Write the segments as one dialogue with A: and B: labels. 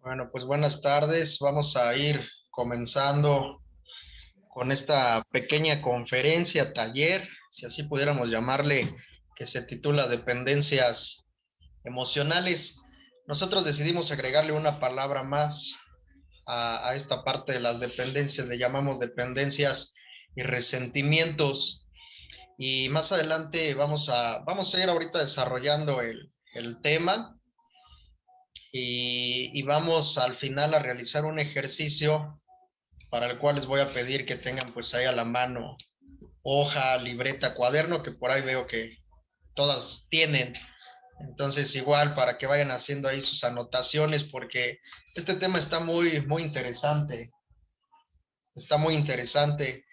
A: Bueno, pues buenas tardes. Vamos a ir comenzando con esta pequeña conferencia, taller, si así pudiéramos llamarle, que se titula Dependencias Emocionales. Nosotros decidimos agregarle una palabra más a esta parte de las dependencias, le llamamos dependencias y resentimientos. Y más adelante vamos a ir ahorita desarrollando el tema y vamos al final a realizar un ejercicio para el cual les voy a pedir que tengan pues ahí a la mano hoja, libreta, cuaderno, que por ahí veo que todas tienen. Entonces igual para que vayan haciendo ahí sus anotaciones porque este tema está muy interesante, está muy interesante.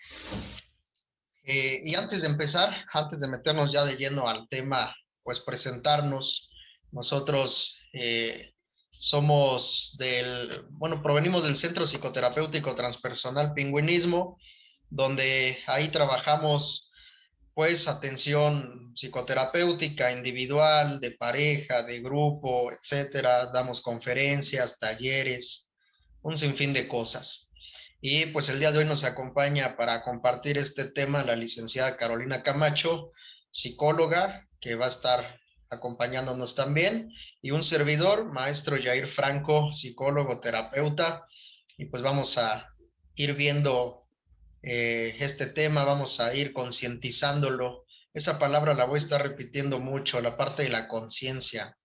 A: Y antes de empezar, antes de meternos ya de lleno al tema, pues presentarnos. Nosotros provenimos del Centro Psicoterapéutico Transpersonal Pingüinismo, donde ahí trabajamos pues atención psicoterapéutica individual, de pareja, de grupo, etcétera. Damos conferencias, talleres, un sinfín de cosas. Y pues el día de hoy nos acompaña para compartir este tema la licenciada Carolina Camacho, psicóloga, que va a estar acompañándonos también, y un servidor, maestro Jair Franco, psicólogo, terapeuta, y pues vamos a ir viendo este tema, vamos a ir concientizándolo. Esa palabra la voy a estar repitiendo mucho, la parte de la conciencia,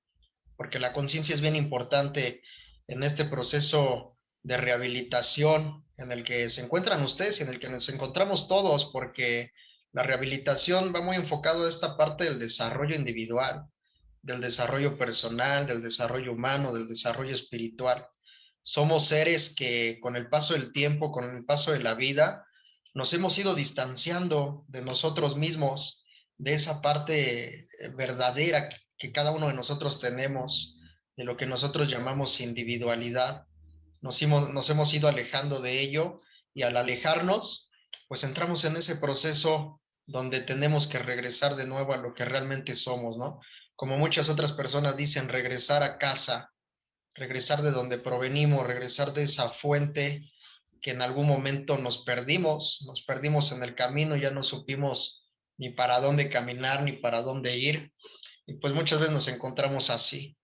A: porque la conciencia es bien importante en este proceso de rehabilitación en el que se encuentran ustedes y en el que nos encontramos todos, porque la rehabilitación va muy enfocado a esta parte del desarrollo individual, del desarrollo personal, del desarrollo humano, del desarrollo espiritual. Somos seres que con el paso del tiempo, con el paso de la vida, nos hemos ido distanciando de nosotros mismos, de esa parte verdadera que cada uno de nosotros tenemos, de lo que nosotros llamamos individualidad. Nos hemos ido alejando de ello y al alejarnos, pues entramos en ese proceso donde tenemos que regresar de nuevo a lo que realmente somos, ¿no? Como muchas otras personas dicen, regresar a casa, regresar de donde provenimos, regresar de esa fuente que en algún momento nos perdimos en el camino, ya no supimos ni para dónde caminar, ni para dónde ir, y pues muchas veces nos encontramos así.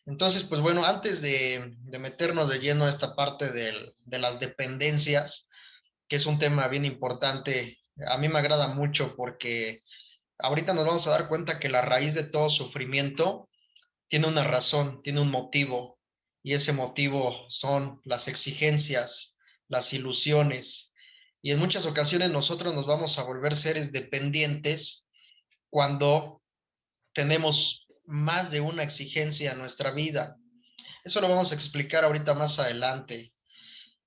A: Entonces, pues bueno, antes de meternos de lleno a esta parte de las dependencias, que es un tema bien importante, a mí me agrada mucho porque ahorita nos vamos a dar cuenta que la raíz de todo sufrimiento tiene una razón, tiene un motivo, y ese motivo son las exigencias, las ilusiones, y en muchas ocasiones nosotros nos vamos a volver seres dependientes cuando tenemos más de una exigencia en nuestra vida. Eso lo vamos a explicar ahorita más adelante.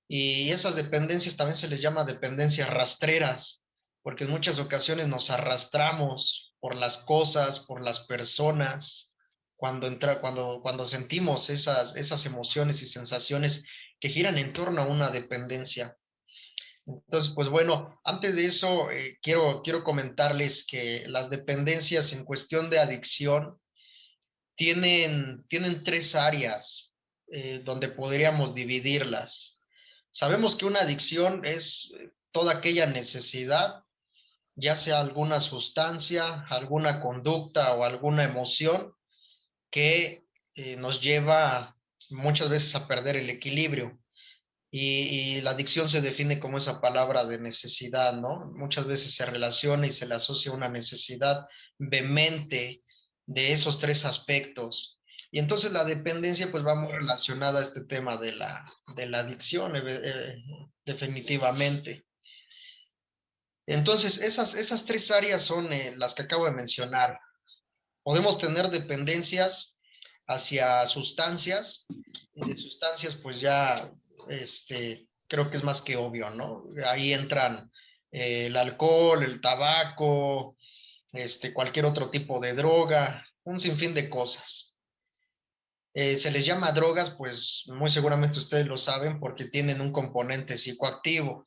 A: Y esas dependencias también se les llama dependencias rastreras, porque en muchas ocasiones nos arrastramos por las cosas, por las personas, cuando sentimos esas emociones y sensaciones que giran en torno a una dependencia. Entonces, pues bueno, antes de eso, quiero comentarles que las dependencias en cuestión de adicción tienen tres áreas donde podríamos dividirlas. Sabemos que una adicción es toda aquella necesidad, ya sea alguna sustancia, alguna conducta o alguna emoción que nos lleva muchas veces a perder el equilibrio. Y la adicción se define como esa palabra de necesidad, ¿no? Muchas veces se relaciona y se le asocia a una necesidad vehemente de esos tres aspectos. Y entonces la dependencia pues va muy relacionada a este tema de la adicción, definitivamente. Entonces esas tres áreas son las que acabo de mencionar. Podemos tener dependencias hacia sustancias, y de sustancias pues ya creo que es más que obvio, ¿no? Ahí entran el alcohol, el tabaco, cualquier otro tipo de droga, un sinfín de cosas. Se les llama drogas, pues muy seguramente ustedes lo saben porque tienen un componente psicoactivo.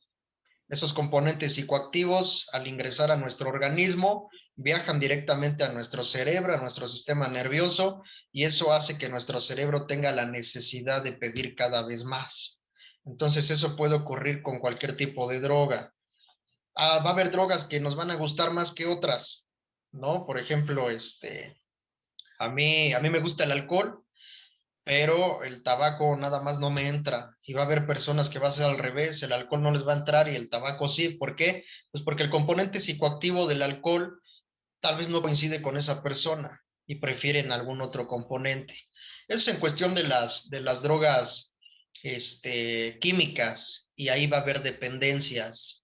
A: Esos componentes psicoactivos, al ingresar a nuestro organismo, viajan directamente a nuestro cerebro, a nuestro sistema nervioso, y eso hace que nuestro cerebro tenga la necesidad de pedir cada vez más. Entonces eso puede ocurrir con cualquier tipo de droga. Va a haber drogas que nos van a gustar más que otras, ¿no? Por ejemplo, a mí me gusta el alcohol, pero el tabaco nada más no me entra. Y va a haber personas que va a ser al revés, el alcohol no les va a entrar y el tabaco sí. ¿Por qué? Pues porque el componente psicoactivo del alcohol tal vez no coincide con esa persona y prefieren algún otro componente. Eso es en cuestión de las drogas, químicas, y ahí va a haber dependencias.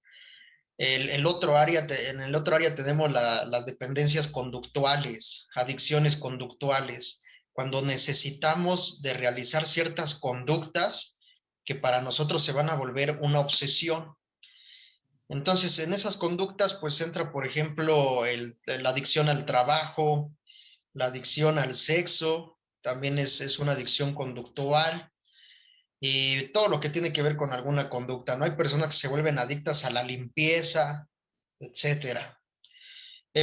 A: En el otro área tenemos las dependencias conductuales, adicciones conductuales, cuando necesitamos de realizar ciertas conductas que para nosotros se van a volver una obsesión. Entonces, en esas conductas, pues entra, por ejemplo, la adicción al trabajo, la adicción al sexo, también es una adicción conductual, y todo lo que tiene que ver con alguna conducta, ¿no? Hay personas que se vuelven adictas a la limpieza, etcétera.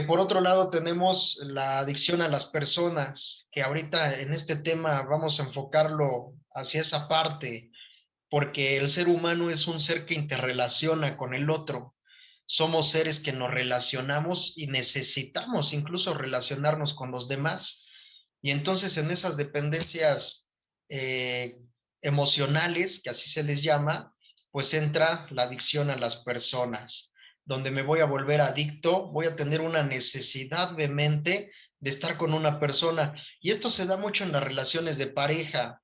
A: Por otro lado, tenemos la adicción a las personas, que ahorita en este tema vamos a enfocarlo hacia esa parte, porque el ser humano es un ser que interrelaciona con el otro. Somos seres que nos relacionamos y necesitamos incluso relacionarnos con los demás. Y entonces en esas dependencias eh, emocionales, que así se les llama, pues entra la adicción a las personas, donde me voy a volver adicto, voy a tener una necesidad vehemente de estar con una persona. Y esto se da mucho en las relaciones de pareja,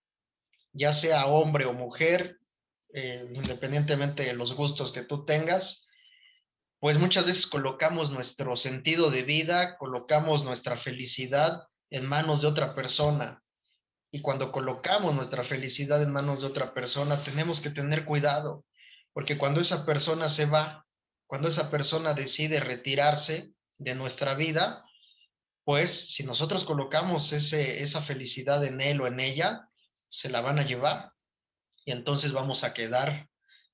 A: ya sea hombre o mujer, independientemente de los gustos que tú tengas, pues muchas veces colocamos nuestro sentido de vida, colocamos nuestra felicidad en manos de otra persona. Y cuando colocamos nuestra felicidad en manos de otra persona, tenemos que tener cuidado, porque cuando esa persona se va, cuando esa persona decide retirarse de nuestra vida, pues si nosotros colocamos esa felicidad en él o en ella, se la van a llevar y entonces vamos a quedar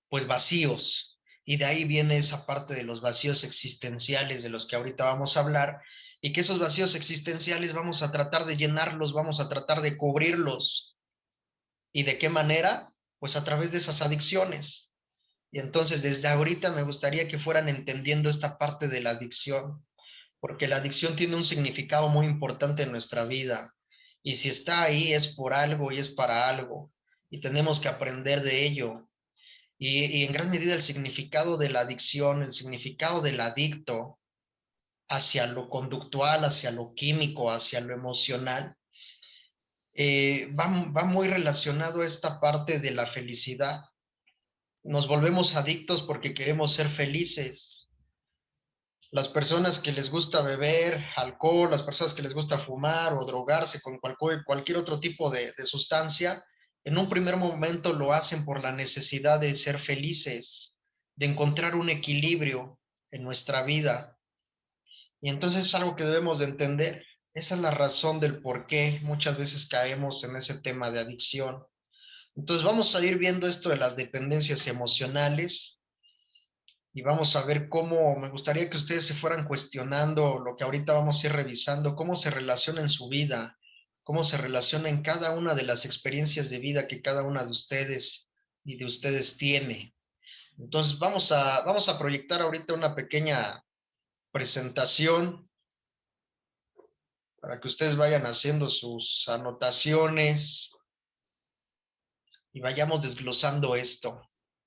A: pues vacíos. Y de ahí viene esa parte de los vacíos existenciales de los que ahorita vamos a hablar, y que esos vacíos existenciales vamos a tratar de llenarlos, vamos a tratar de cubrirlos. ¿Y de qué manera? Pues a través de esas adicciones. Y entonces desde ahorita me gustaría que fueran entendiendo esta parte de la adicción, porque la adicción tiene un significado muy importante en nuestra vida. Y si está ahí es por algo y es para algo. Y tenemos que aprender de ello. Y en gran medida el significado de la adicción, el significado del adicto hacia lo conductual, hacia lo químico, hacia lo emocional, va muy relacionado a esta parte de la felicidad. Nos volvemos adictos porque queremos ser felices. Las personas que les gusta beber alcohol, las personas que les gusta fumar o drogarse con cualquier otro tipo de sustancia, en un primer momento lo hacen por la necesidad de ser felices, de encontrar un equilibrio en nuestra vida. Y entonces es algo que debemos de entender. Esa es la razón del por qué muchas veces caemos en ese tema de adicción. Entonces vamos a ir viendo esto de las dependencias emocionales y vamos a ver cómo me gustaría que ustedes se fueran cuestionando lo que ahorita vamos a ir revisando, cómo se relaciona en su vida, cómo se relaciona en cada una de las experiencias de vida que cada una de ustedes y de ustedes tiene. Entonces vamos a proyectar ahorita una pequeña presentación para que ustedes vayan haciendo sus anotaciones y vayamos desglosando esto.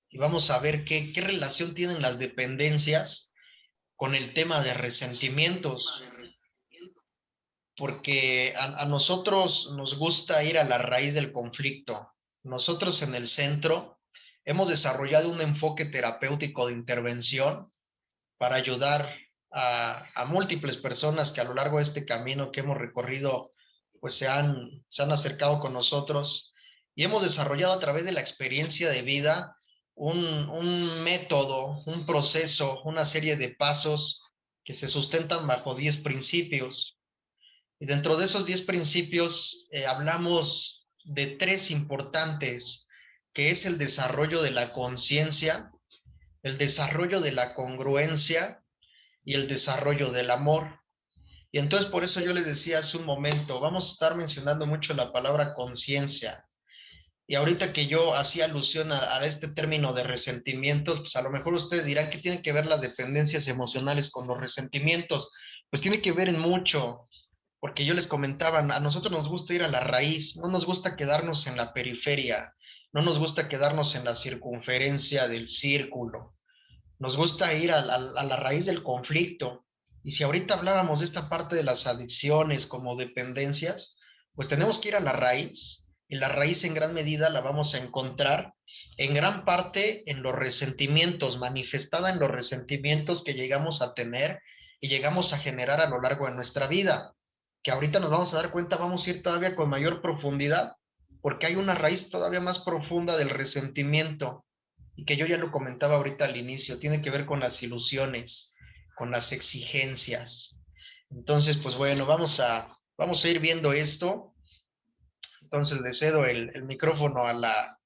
A: Y vamos a ver qué relación tienen las dependencias con el tema de resentimientos, porque a nosotros nos gusta ir a la raíz del conflicto. Nosotros en el centro hemos desarrollado un enfoque terapéutico de intervención para ayudar a múltiples personas que a lo largo de este camino que hemos recorrido, pues se han acercado con nosotros, y hemos desarrollado a través de la experiencia de vida un método, un proceso, una serie de pasos que se sustentan bajo 10 principios. Y dentro de esos 10 principios hablamos de tres importantes, que es el desarrollo de la conciencia, el desarrollo de la congruencia y el desarrollo del amor. Y entonces por eso yo les decía hace un momento, vamos a estar mencionando mucho la palabra conciencia. Y ahorita que yo hacía alusión a este término de resentimientos, pues a lo mejor ustedes dirán que tienen que ver las dependencias emocionales con los resentimientos. Pues tiene que ver en mucho, porque yo les comentaba, a nosotros nos gusta ir a la raíz, no nos gusta quedarnos en la periferia, no nos gusta quedarnos en la circunferencia del círculo, nos gusta ir a la raíz del conflicto. Y si ahorita hablábamos de esta parte de las adicciones como dependencias, pues tenemos que ir a la raíz, y la raíz en gran medida la vamos a encontrar en gran parte en los resentimientos, manifestada en los resentimientos que llegamos a tener y llegamos a generar a lo largo de nuestra vida, que ahorita nos vamos a dar cuenta, vamos a ir todavía con mayor profundidad, porque hay una raíz todavía más profunda del resentimiento, y que yo ya lo comentaba ahorita al inicio, tiene que ver con las ilusiones, con las exigencias. Entonces, pues bueno, vamos a ir viendo esto. Entonces le cedo el micrófono a la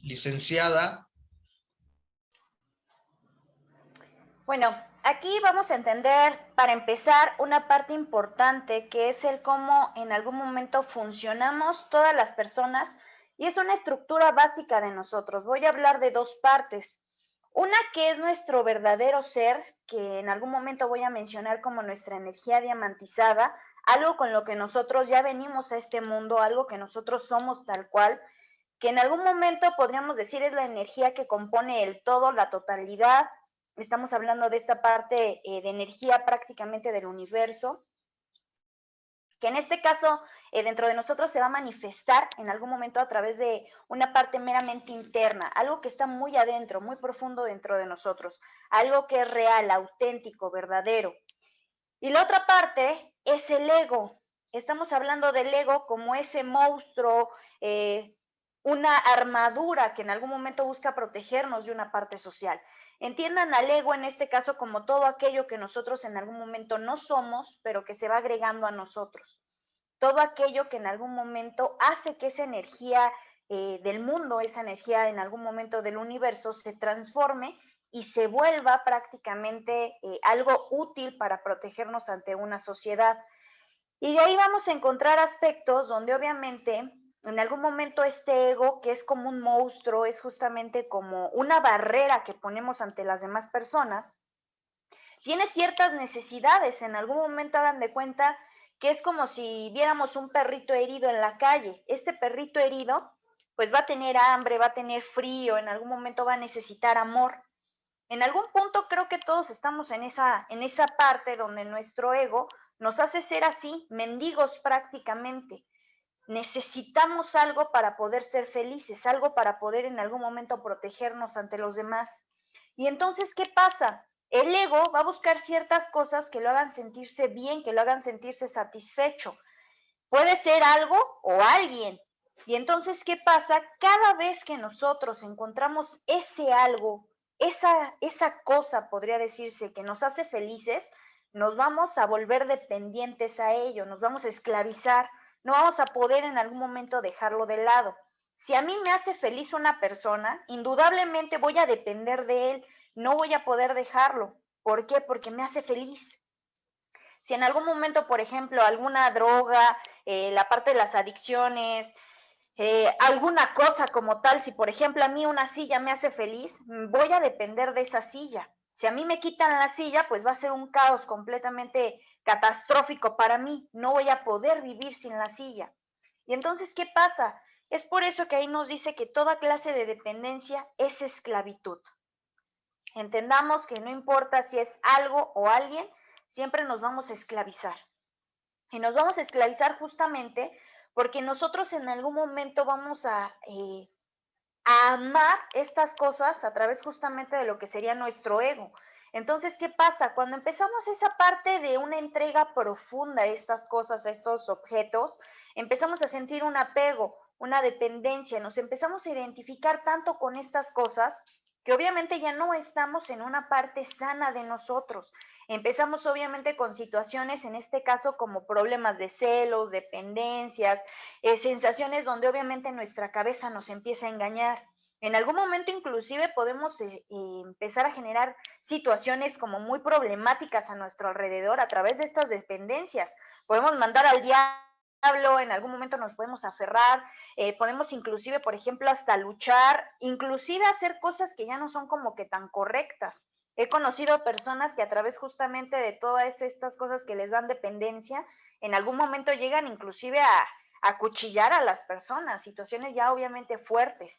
A: licenciada.
B: Bueno, aquí vamos a entender, para empezar, una parte importante que es el cómo en algún momento funcionamos todas las personas y es una estructura básica de nosotros. Voy a hablar de dos partes. Una que es nuestro verdadero ser, que en algún momento voy a mencionar como nuestra energía diamantizada, algo con lo que nosotros ya venimos a este mundo, algo que nosotros somos tal cual, que en algún momento podríamos decir es la energía que compone el todo, la totalidad. Estamos hablando de esta parte de energía prácticamente del universo, que en este caso dentro de nosotros se va a manifestar en algún momento a través de una parte meramente interna, algo que está muy adentro, muy profundo dentro de nosotros, algo que es real, auténtico, verdadero. Y la otra parte es el ego. Estamos hablando del ego como ese monstruo, una armadura que en algún momento busca protegernos de una parte social. Entiendan al ego en este caso como todo aquello que nosotros en algún momento no somos, pero que se va agregando a nosotros. Todo aquello que en algún momento hace que esa energía del mundo, esa energía en algún momento del universo se transforme y se vuelva prácticamente algo útil para protegernos ante una sociedad. Y de ahí vamos a encontrar aspectos donde obviamente en algún momento este ego, que es como un monstruo, es justamente como una barrera que ponemos ante las demás personas, tiene ciertas necesidades. En algún momento hagan de cuenta que es como si viéramos un perrito herido en la calle. Este perrito herido pues va a tener hambre, va a tener frío, en algún momento va a necesitar amor. En algún punto creo que todos estamos en esa parte donde nuestro ego nos hace ser así, mendigos prácticamente. Necesitamos algo para poder ser felices, algo para poder en algún momento protegernos ante los demás. Y entonces, ¿qué pasa? El ego va a buscar ciertas cosas que lo hagan sentirse bien, que lo hagan sentirse satisfecho. Puede ser algo o alguien. Y entonces, ¿qué pasa? Cada vez que nosotros encontramos ese algo, esa cosa, podría decirse, que nos hace felices, nos vamos a volver dependientes a ello, nos vamos a esclavizar, no vamos a poder en algún momento dejarlo de lado. Si a mí me hace feliz una persona, indudablemente voy a depender de él, no voy a poder dejarlo. ¿Por qué? Porque me hace feliz. Si en algún momento, por ejemplo, alguna droga, la parte de las adicciones, alguna cosa como tal, si por ejemplo a mí una silla me hace feliz, voy a depender de esa silla. Si a mí me quitan la silla, pues va a ser un caos completamente catastrófico para mí. No voy a poder vivir sin la silla. Y entonces, ¿qué pasa? Es por eso que ahí nos dice que toda clase de dependencia es esclavitud. Entendamos que no importa si es algo o alguien, siempre nos vamos a esclavizar. Y nos vamos a esclavizar justamente porque nosotros en algún momento vamos a amar estas cosas a través justamente de lo que sería nuestro ego. Entonces, ¿qué pasa? Cuando empezamos esa parte de una entrega profunda a estas cosas, a estos objetos, empezamos a sentir un apego, una dependencia, nos empezamos a identificar tanto con estas cosas que obviamente ya no estamos en una parte sana de nosotros. Empezamos obviamente con situaciones, en este caso como problemas de celos, dependencias, sensaciones donde obviamente nuestra cabeza nos empieza a engañar. En algún momento inclusive podemos empezar a generar situaciones como muy problemáticas a nuestro alrededor a través de estas dependencias. Podemos mandar al diablo, en algún momento nos podemos aferrar, podemos inclusive, por ejemplo, hasta luchar, inclusive hacer cosas que ya no son como que tan correctas. He conocido personas que a través justamente de todas estas cosas que les dan dependencia, en algún momento llegan inclusive a acuchillar a las personas, situaciones ya obviamente fuertes.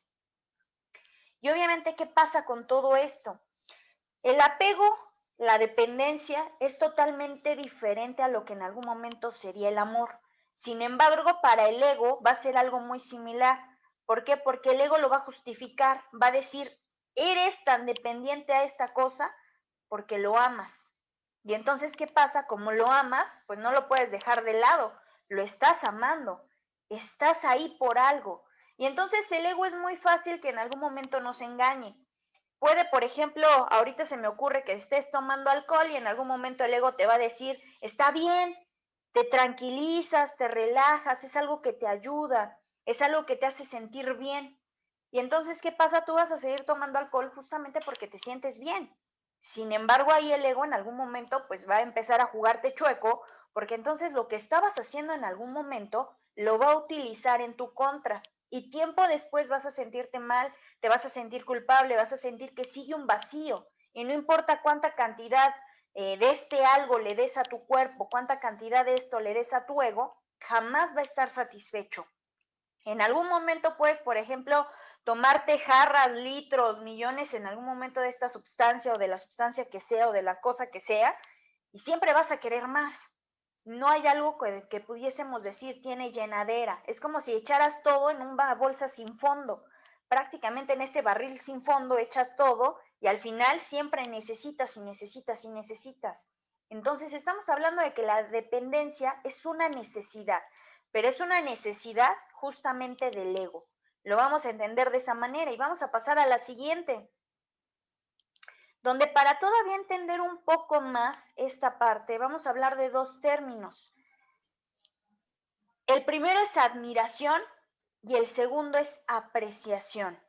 B: Y obviamente, ¿qué pasa con todo esto? El apego, la dependencia, es totalmente diferente a lo que en algún momento sería el amor. Sin embargo, para el ego va a ser algo muy similar. ¿Por qué? Porque el ego lo va a justificar, va a decir, eres tan dependiente a esta cosa porque lo amas. Y entonces, ¿qué pasa? Como lo amas, pues no lo puedes dejar de lado, lo estás amando, estás ahí por algo. Y entonces el ego es muy fácil que en algún momento nos engañe. Puede, por ejemplo, ahorita se me ocurre que estés tomando alcohol y en algún momento el ego te va a decir, está bien, te tranquilizas, te relajas, es algo que te ayuda, es algo que te hace sentir bien. Y entonces, ¿qué pasa? Tú vas a seguir tomando alcohol justamente porque te sientes bien. Sin embargo, ahí el ego en algún momento pues va a empezar a jugarte chueco, porque entonces lo que estabas haciendo en algún momento lo va a utilizar en tu contra. Y tiempo después vas a sentirte mal, te vas a sentir culpable, vas a sentir que sigue un vacío. Y no importa cuánta cantidad de este algo le des a tu cuerpo, cuánta cantidad de esto le des a tu ego, jamás va a estar satisfecho. En algún momento puedes, por ejemplo, tomarte jarras, litros, millones en algún momento de esta sustancia o de la sustancia que sea o de la cosa que sea, y siempre vas a querer más. No hay algo que pudiésemos decir tiene llenadera. Es como si echaras todo en una bolsa sin fondo. Prácticamente en este barril sin fondo echas todo y al final siempre necesitas y necesitas y necesitas. Entonces estamos hablando de que la dependencia es una necesidad, pero es una necesidad justamente del ego. Lo vamos a entender de esa manera y vamos a pasar a la siguiente, donde para todavía entender un poco más esta parte, vamos a hablar de dos términos. El primero es admiración y el segundo es apreciación.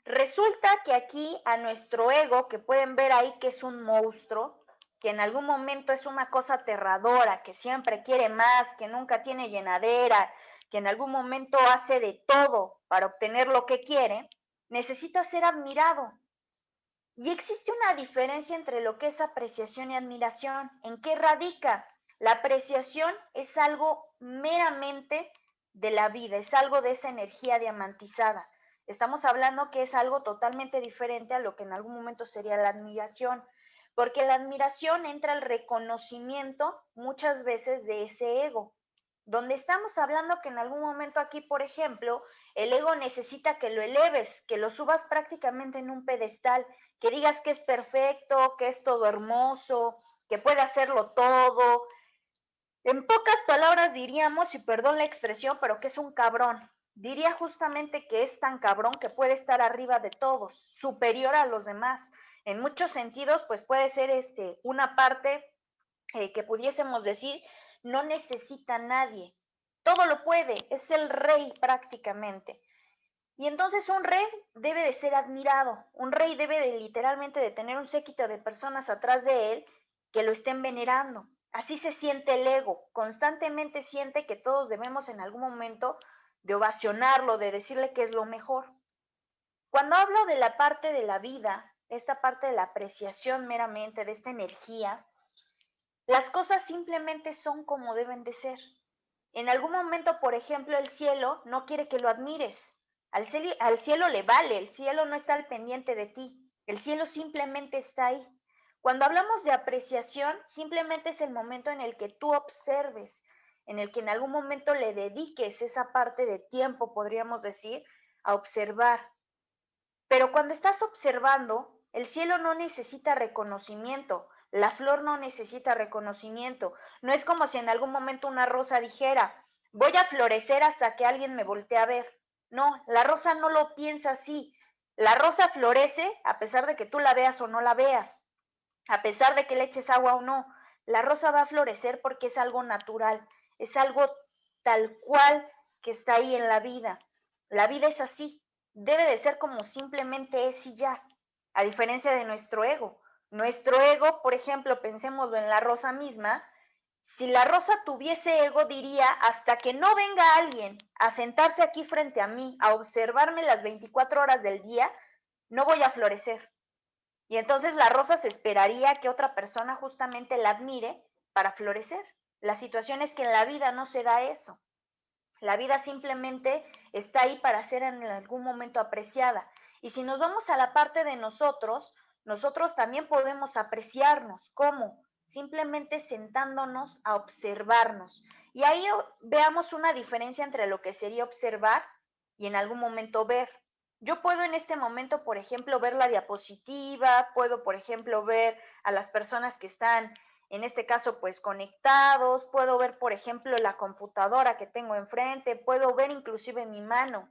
B: Resulta que aquí a nuestro ego, que pueden ver ahí que es un monstruo, que en algún momento es una cosa aterradora, que siempre quiere más, que nunca tiene llenadera, que en algún momento hace de todo para obtener lo que quiere, necesita ser admirado. Y existe una diferencia entre lo que es apreciación y admiración. ¿En qué radica? La apreciación es algo meramente de la vida, es algo de esa energía diamantizada. Estamos hablando que es algo totalmente diferente a lo que en algún momento sería la admiración, porque la admiración entra el reconocimiento muchas veces de ese ego, donde estamos hablando que en algún momento aquí, por ejemplo, el ego necesita que lo eleves, que lo subas prácticamente en un pedestal, que digas que es perfecto, que es todo hermoso, que puede hacerlo todo. En pocas palabras diríamos, y perdón la expresión, pero que es un cabrón. Diría justamente que es tan cabrón que puede estar arriba de todos, superior a los demás. En muchos sentidos, pues puede ser una parte que pudiésemos decir, no necesita a nadie. Todo lo puede, es el rey prácticamente. Y entonces un rey debe de ser admirado, un rey debe de literalmente de tener un séquito de personas atrás de él que lo estén venerando. Así se siente el ego, constantemente siente que todos debemos en algún momento de ovacionarlo, de decirle que es lo mejor. Cuando hablo de la parte de la vida, esta parte de la apreciación meramente, de esta energía, las cosas simplemente son como deben de ser. En algún momento, por ejemplo, el cielo no quiere que lo admires. Al cielo le vale, el cielo no está al pendiente de ti. El cielo simplemente está ahí. Cuando hablamos de apreciación, simplemente es el momento en el que tú observes, en el que en algún momento le dediques esa parte de tiempo, podríamos decir, a observar. Pero cuando estás observando, el cielo no necesita reconocimiento, la flor no necesita reconocimiento. No es como si en algún momento una rosa dijera, voy a florecer hasta que alguien me voltee a ver. No, la rosa no lo piensa así. La rosa florece a pesar de que tú la veas o no la veas, a pesar de que le eches agua o no. La rosa va a florecer porque es algo natural, es algo tal cual que está ahí en la vida. La vida es así. debe de ser como simplemente es y ya, a diferencia de nuestro ego. Nuestro ego, por ejemplo, pensémoslo en la rosa misma, si la rosa tuviese ego, diría, hasta que no venga alguien a sentarse aquí frente a mí, a observarme las 24 horas del día, no voy a florecer. Y entonces la rosa se esperaría que otra persona justamente la admire para florecer. La situación es que en la vida no se da eso. La vida simplemente está ahí para ser en algún momento apreciada. Y si nos vamos a la parte de nosotros, nosotros también podemos apreciarnos. ¿Cómo? Simplemente sentándonos a observarnos. Y ahí veamos una diferencia entre lo que sería observar y en algún momento ver. Yo puedo en este momento, por ejemplo, ver la diapositiva, puedo, por ejemplo, ver a las personas que están en este caso, pues conectados, puedo ver, por ejemplo, la computadora que tengo enfrente, puedo ver inclusive mi mano,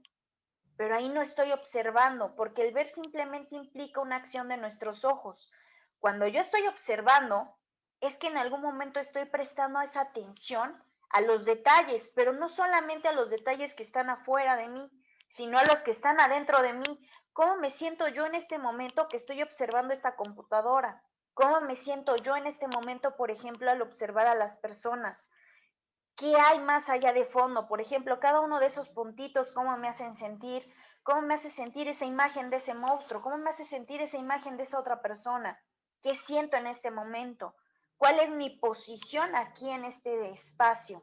B: pero ahí no estoy observando, porque el ver simplemente implica una acción de nuestros ojos. Cuando yo estoy observando, es que en algún momento estoy prestando esa atención a los detalles, pero no solamente a los detalles que están afuera de mí, sino a los que están adentro de mí. ¿Cómo me siento yo en este momento que estoy observando esta computadora? ¿Cómo me siento yo en este momento, por ejemplo, al observar a las personas? ¿Qué hay más allá de fondo? Por ejemplo, cada uno de esos puntitos, ¿cómo me hacen sentir? ¿Cómo me hace sentir esa imagen de ese monstruo? ¿Cómo me hace sentir esa imagen de esa otra persona? ¿Qué siento en este momento? ¿Cuál es mi posición aquí en este espacio?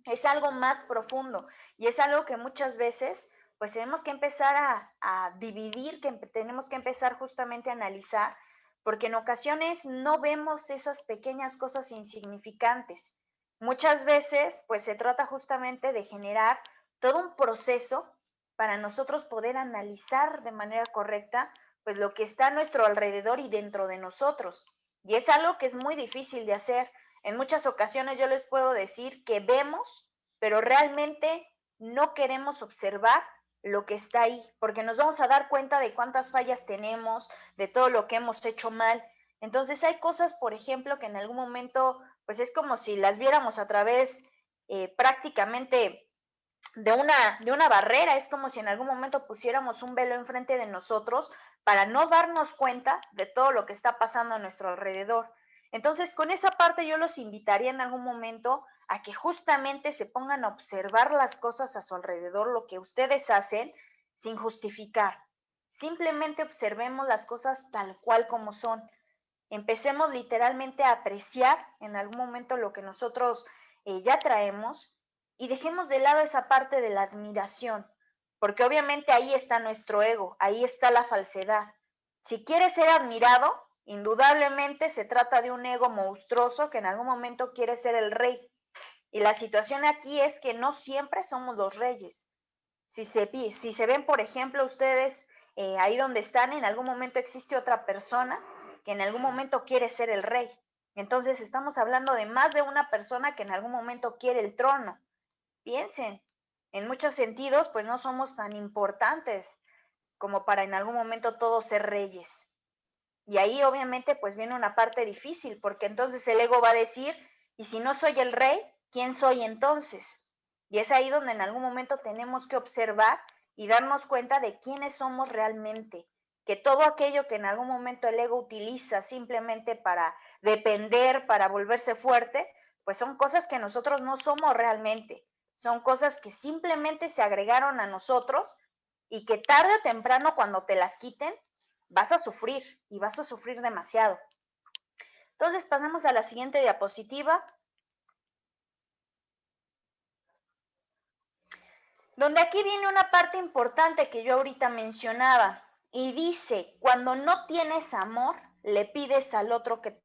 B: Es algo más profundo y es algo que muchas veces pues tenemos que empezar a dividir, que tenemos que empezar justamente a analizar, porque en ocasiones no vemos esas pequeñas cosas insignificantes. Muchas veces pues se trata justamente de generar todo un proceso para nosotros poder analizar de manera correcta pues lo que está a nuestro alrededor y dentro de nosotros. Y es algo que es muy difícil de hacer. En muchas ocasiones yo les puedo decir que vemos, pero realmente no queremos observar lo que está ahí, porque nos vamos a dar cuenta de cuántas fallas tenemos, de todo lo que hemos hecho mal. Entonces hay cosas, por ejemplo, que en algún momento, pues es como si las viéramos a través prácticamente de una barrera, es como si en algún momento pusiéramos un velo enfrente de nosotros para no darnos cuenta de todo lo que está pasando a nuestro alrededor. Entonces, con esa parte yo los invitaría en algún momento a que justamente se pongan a observar las cosas a su alrededor, lo que ustedes hacen, sin justificar. Simplemente observemos las cosas tal cual como son. Empecemos literalmente a apreciar en algún momento lo que nosotros ya traemos y dejemos de lado esa parte de la admiración, porque obviamente ahí está nuestro ego, ahí está la falsedad. Si quieres ser admirado, indudablemente se trata de un ego monstruoso que en algún momento quiere ser el rey. Y la situación aquí es que no siempre somos los reyes. Si se ven, por ejemplo, ustedes ahí donde están, en algún momento existe otra persona que en algún momento quiere ser el rey. Entonces estamos hablando de más de una persona que en algún momento quiere el trono. Piensen, en muchos sentidos, pues no somos tan importantes como para en algún momento todos ser reyes. Y ahí obviamente pues viene una parte difícil, porque entonces el ego va a decir, y si no soy el rey, ¿quién soy entonces? Y es ahí donde en algún momento tenemos que observar y darnos cuenta de quiénes somos realmente, que todo aquello que en algún momento el ego utiliza simplemente para depender, para volverse fuerte, pues son cosas que nosotros no somos realmente, son cosas que simplemente se agregaron a nosotros y que tarde o temprano cuando te las quiten, vas a sufrir y vas a sufrir demasiado. Entonces pasamos a la siguiente diapositiva, donde aquí viene una parte importante que yo ahorita mencionaba y dice, cuando no tienes amor, le pides al otro que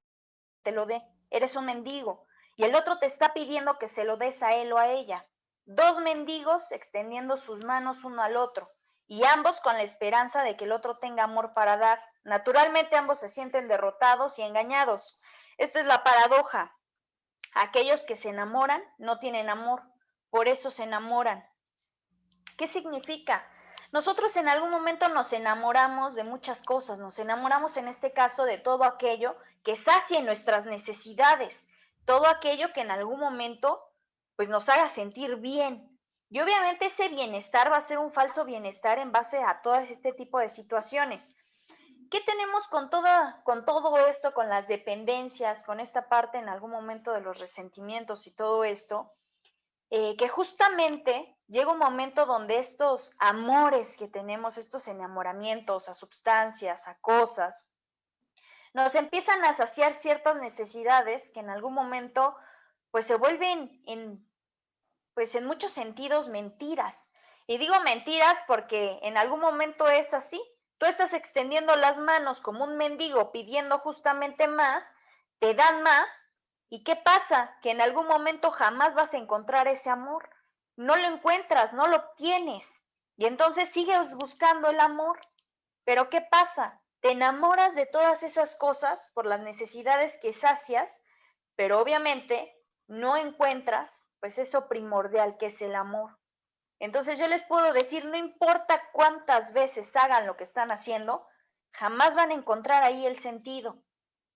B: te lo dé, eres un mendigo y el otro te está pidiendo que se lo des a él o a ella. Dos mendigos extendiendo sus manos uno al otro y ambos con la esperanza de que el otro tenga amor para dar. Naturalmente ambos se sienten derrotados y engañados. Esta es la paradoja. Aquellos que se enamoran no tienen amor, por eso se enamoran. ¿Qué significa? Nosotros en algún momento nos enamoramos de muchas cosas, nos enamoramos en este caso de todo aquello que sacie nuestras necesidades, todo aquello que en algún momento pues nos haga sentir bien. Y obviamente ese bienestar va a ser un falso bienestar en base a todo este tipo de situaciones. ¿Qué tenemos con todo esto, con las dependencias, con esta parte en algún momento de los resentimientos y todo esto? Que justamente llega un momento donde estos amores que tenemos, estos enamoramientos a sustancias, a cosas, nos empiezan a saciar ciertas necesidades que en algún momento pues se vuelven pues en muchos sentidos mentiras. Y digo mentiras porque en algún momento es así. Tú estás extendiendo las manos como un mendigo pidiendo justamente más, te dan más, ¿y qué pasa? Que en algún momento jamás vas a encontrar ese amor. No lo encuentras, no lo obtienes. Y entonces sigues buscando el amor. Pero ¿qué pasa? Te enamoras de todas esas cosas por las necesidades que sacias, pero obviamente no encuentras pues eso primordial que es el amor. Entonces yo les puedo decir, no importa cuántas veces hagan lo que están haciendo, jamás van a encontrar ahí el sentido.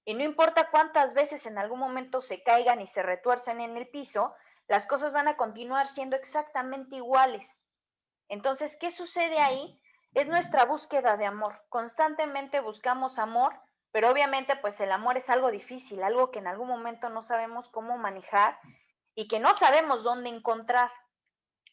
B: Y no importa cuántas veces en algún momento se caigan y se retuercen en el piso, las cosas van a continuar siendo exactamente iguales. Entonces, ¿qué sucede ahí? Es nuestra búsqueda de amor. Constantemente buscamos amor, pero obviamente pues el amor es algo difícil, algo que en algún momento no sabemos cómo manejar y que no sabemos dónde encontrar.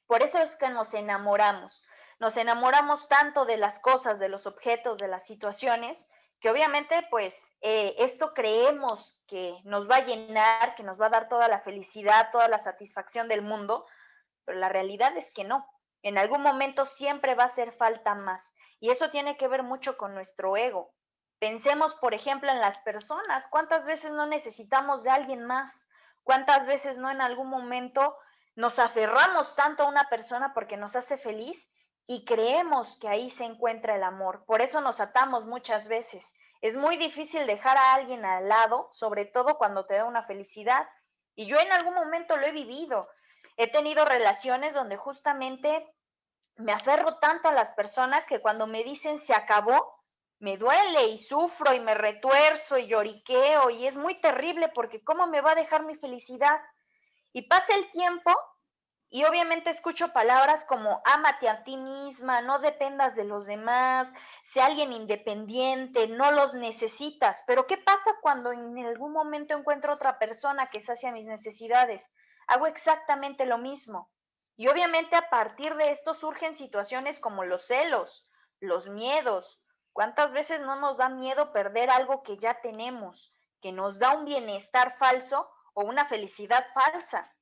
B: Por eso es que nos enamoramos. Nos enamoramos tanto de las cosas, de los objetos, de las situaciones, que obviamente pues esto creemos que nos va a llenar, que nos va a dar toda la felicidad, toda la satisfacción del mundo, pero la realidad es que no. En algún momento siempre va a hacer falta más. Y eso tiene que ver mucho con nuestro ego. Pensemos, por ejemplo, en las personas. ¿Cuántas veces no necesitamos de alguien más? ¿Cuántas veces no en algún momento nos aferramos tanto a una persona porque nos hace feliz y creemos que ahí se encuentra el amor? Por eso nos atamos muchas veces. Es muy difícil dejar a alguien al lado, sobre todo cuando te da una felicidad. Y yo en algún momento lo he vivido. He tenido relaciones donde justamente me aferro tanto a las personas que cuando me dicen se acabó, me duele y sufro y me retuerzo y lloriqueo y es muy terrible porque ¿cómo me va a dejar mi felicidad? Y pasa el tiempo y obviamente escucho palabras como ámate a ti misma, no dependas de los demás, sé alguien independiente, no los necesitas. Pero ¿qué pasa cuando en algún momento encuentro otra persona que sacia mis necesidades? Hago exactamente lo mismo. Y obviamente a partir de esto surgen situaciones como los celos, los miedos. ¿Cuántas veces no nos da miedo perder algo que ya tenemos, que nos da un bienestar falso o una felicidad falsa?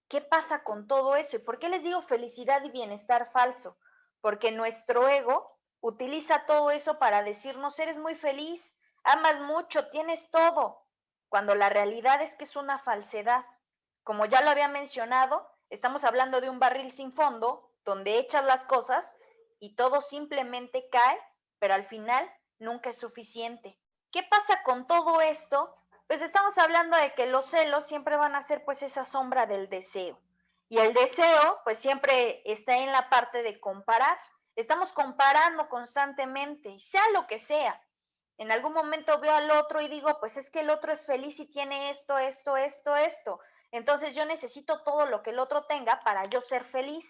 B: ¿Qué pasa con todo eso? ¿Y por qué les digo felicidad y bienestar falso? Porque nuestro ego utiliza todo eso para decirnos, eres muy feliz, amas mucho, tienes todo, cuando la realidad es que es una falsedad. Como ya lo había mencionado, estamos hablando de un barril sin fondo, donde echas las cosas y todo simplemente cae, pero al final nunca es suficiente. ¿Qué pasa con todo esto? Pues estamos hablando de que los celos siempre van a ser pues esa sombra del deseo. Y el deseo pues siempre está en la parte de comparar. Estamos comparando constantemente, sea lo que sea. En algún momento veo al otro y digo, pues es que el otro es feliz y tiene esto, esto, esto, esto. Entonces yo necesito todo lo que el otro tenga para yo ser feliz.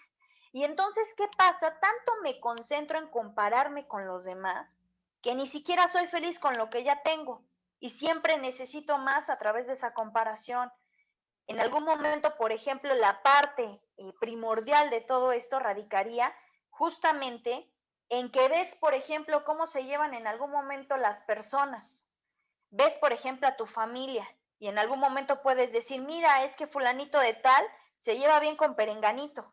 B: Y entonces, ¿qué pasa? Tanto me concentro en compararme con los demás que ni siquiera soy feliz con lo que ya tengo y siempre necesito más a través de esa comparación. En algún momento, por ejemplo, la parte primordial de todo esto radicaría justamente en que ves, por ejemplo, cómo se llevan en algún momento las personas. Ves, por ejemplo, a tu familia y en algún momento puedes decir, mira, es que fulanito de tal se lleva bien con perenganito.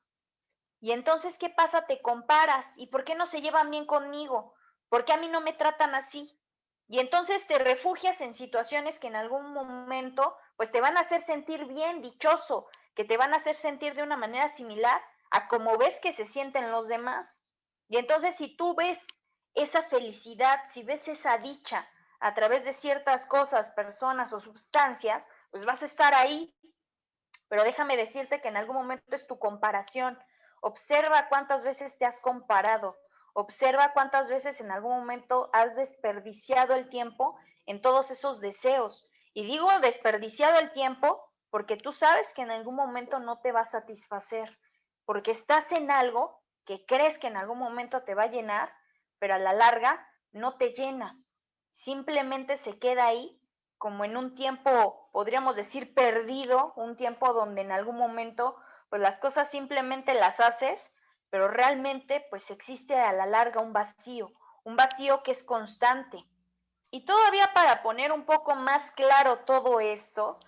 B: Y entonces, ¿qué pasa? Te comparas. ¿Y por qué no se llevan bien conmigo? ¿Por qué a mí no me tratan así? Y entonces te refugias en situaciones que en algún momento pues te van a hacer sentir bien, dichoso, que te van a hacer sentir de una manera similar a como ves que se sienten los demás. Y entonces si tú ves esa felicidad, si ves esa dicha a través de ciertas cosas, personas o sustancias, pues vas a estar ahí. Pero déjame decirte que en algún momento es tu comparación. Observa cuántas veces te has comparado. Observa cuántas veces en algún momento has desperdiciado el tiempo en todos esos deseos. Y digo desperdiciado el tiempo porque tú sabes que en algún momento no te va a satisfacer, porque estás en algo que crees que en algún momento te va a llenar, pero a la larga no te llena. Simplemente se queda ahí como en un tiempo, podríamos decir, perdido, un tiempo donde en algún momento pues las cosas simplemente las haces, pero realmente pues existe a la larga un vacío que es constante. Y todavía para poner un poco más claro todo esto,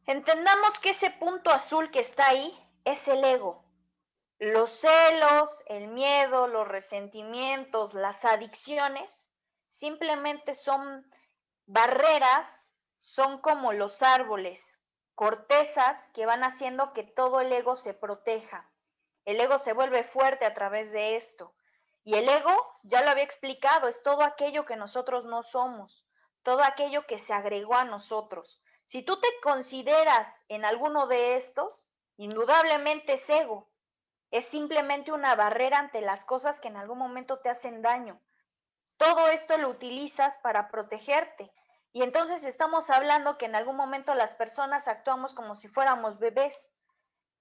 B: entendamos que ese punto azul que está ahí es el ego. Los celos, el miedo, los resentimientos, las adicciones, simplemente son barreras, son como los árboles, cortezas que van haciendo que todo el ego se proteja. El ego se vuelve fuerte a través de esto. Y el ego, ya lo había explicado, es todo aquello que nosotros no somos, todo aquello que se agregó a nosotros. Si tú te consideras en alguno de estos, indudablemente es ego. Es simplemente una barrera ante las cosas que en algún momento te hacen daño. Todo esto lo utilizas para protegerte. Y entonces estamos hablando que en algún momento las personas actuamos como si fuéramos bebés,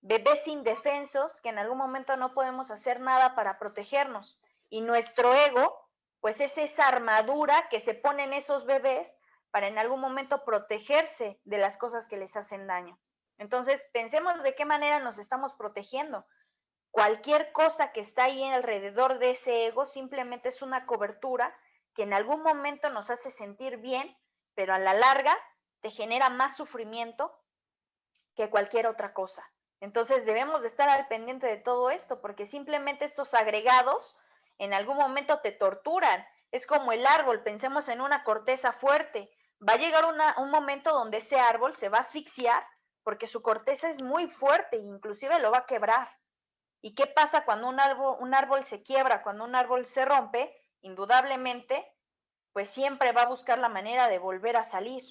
B: bebés indefensos que en algún momento no podemos hacer nada para protegernos. Y nuestro ego, pues es esa armadura que se ponen esos bebés para en algún momento protegerse de las cosas que les hacen daño. Entonces, pensemos de qué manera nos estamos protegiendo. Cualquier cosa que está ahí alrededor de ese ego simplemente es una cobertura que en algún momento nos hace sentir bien, pero a la larga te genera más sufrimiento que cualquier otra cosa. Entonces debemos de estar al pendiente de todo esto, porque simplemente estos agregados en algún momento te torturan. Es como el árbol, pensemos en una corteza fuerte. Va a llegar un momento donde ese árbol se va a asfixiar porque su corteza es muy fuerte e inclusive lo va a quebrar. ¿Y qué pasa cuando un árbol se quiebra, cuando un árbol se rompe? Indudablemente, pues siempre va a buscar la manera de volver a salir.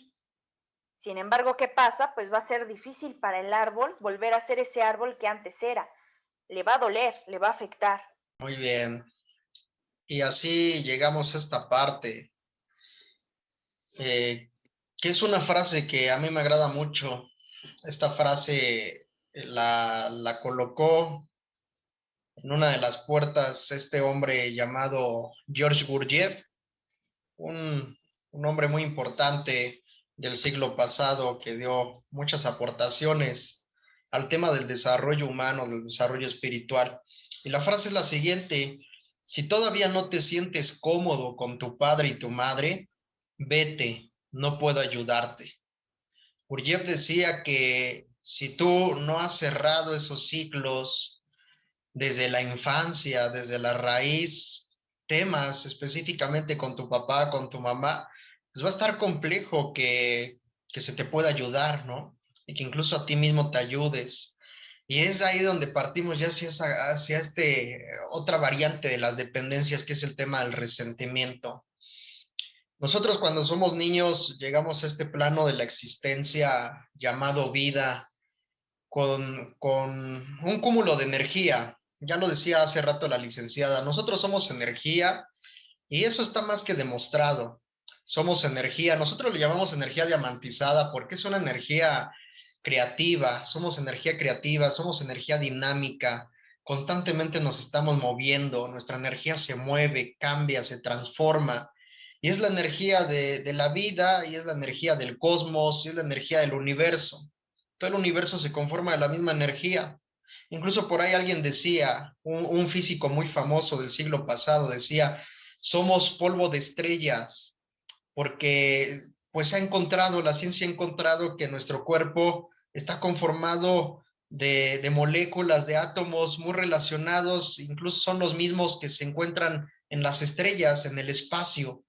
B: Sin embargo, ¿qué pasa? Pues va a ser difícil para el árbol volver a ser ese árbol que antes era. Le va a doler, le va a afectar.
A: Muy bien. Y así llegamos a esta parte, eh, que es una frase que a mí me agrada mucho. Esta frase la colocó en una de las puertas este hombre llamado George Gurdjieff, un, un hombre muy importante del siglo pasado que dio muchas aportaciones al tema del desarrollo humano, del desarrollo espiritual. Y la frase es la siguiente: si todavía no te sientes cómodo con tu padre y tu madre, vete, no puedo ayudarte. Gurdjieff decía que si tú no has cerrado esos ciclos desde la infancia, desde la raíz, temas específicamente con tu papá, con tu mamá, pues va a estar complejo que se te pueda ayudar, ¿no? Y que incluso a ti mismo te ayudes. Y es ahí donde partimos ya hacia otra variante de las dependencias, que es el tema del resentimiento. Nosotros cuando somos niños llegamos a este plano de la existencia llamado vida con un cúmulo de energía. Ya lo decía hace rato la licenciada, nosotros somos energía y eso está más que demostrado. Somos energía, nosotros le llamamos energía diamantizada porque es una energía creativa, somos energía dinámica, constantemente nos estamos moviendo, nuestra energía se mueve, cambia, se transforma. Y es la energía de la vida, y es la energía del cosmos, y es la energía del universo. Todo el universo se conforma de la misma energía. Incluso por ahí alguien decía, un físico muy famoso del siglo pasado decía, somos polvo de estrellas, porque pues la ciencia ha encontrado que nuestro cuerpo está conformado de moléculas, de átomos muy relacionados, incluso son los mismos que se encuentran en las estrellas, en el espacio.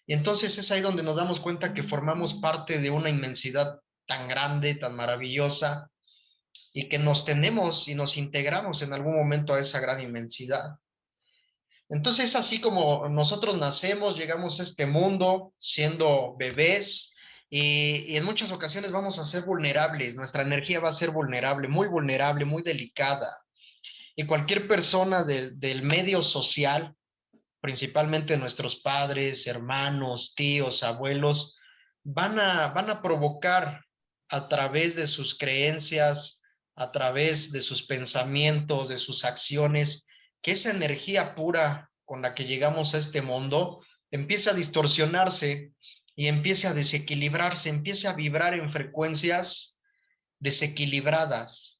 A: Y entonces es ahí donde nos damos cuenta que formamos parte de una inmensidad tan grande, tan maravillosa, y que nos tenemos y nos integramos en algún momento a esa gran inmensidad. Entonces, así como nosotros nacemos, llegamos a este mundo siendo bebés y en muchas ocasiones vamos a ser vulnerables, nuestra energía va a ser vulnerable, muy delicada. Y cualquier persona del medio social, principalmente nuestros padres, hermanos, tíos, abuelos, van a provocar a través de sus creencias, a través de sus pensamientos, de sus acciones, que esa energía pura con la que llegamos a este mundo empieza a distorsionarse y empiece a desequilibrarse, empiece a vibrar en frecuencias desequilibradas.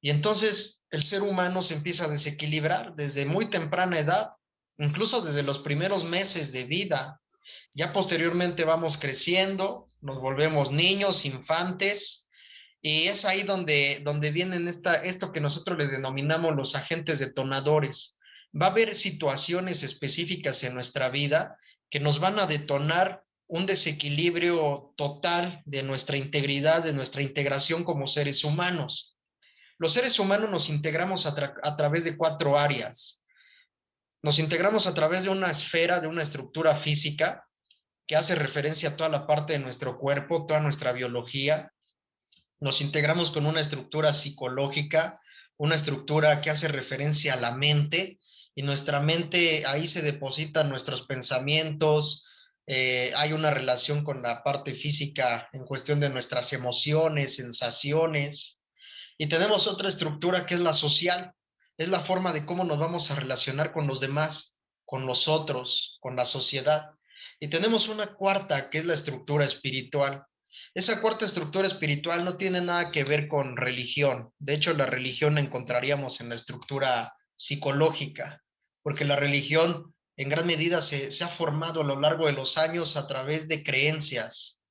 A: Y entonces el ser humano se empieza a desequilibrar desde muy temprana edad, incluso desde los primeros meses de vida. Ya posteriormente vamos creciendo, nos volvemos niños, infantes, y es ahí donde vienen esto que nosotros le denominamos los agentes detonadores. Va a haber situaciones específicas en nuestra vida que nos van a detonar un desequilibrio total de nuestra integridad, de nuestra integración como seres humanos. Los seres humanos nos integramos a través de 4 áreas. Nos integramos a través de una esfera, de una estructura física que hace referencia a toda la parte de nuestro cuerpo, toda nuestra biología. Nos integramos con una estructura psicológica, una estructura que hace referencia a la mente, y nuestra mente, ahí se depositan nuestros pensamientos, hay una relación con la parte física en cuestión de nuestras emociones, sensaciones, y tenemos otra estructura que es la social, es la forma de cómo nos vamos a relacionar con los demás, con los otros, con la sociedad. Y tenemos una cuarta que es la estructura espiritual. Esa cuarta estructura espiritual no tiene nada que ver con religión. De hecho, la religión la encontraríamos en la estructura psicológica, porque la religión en gran medida se ha formado a lo largo de los años a través de creencias.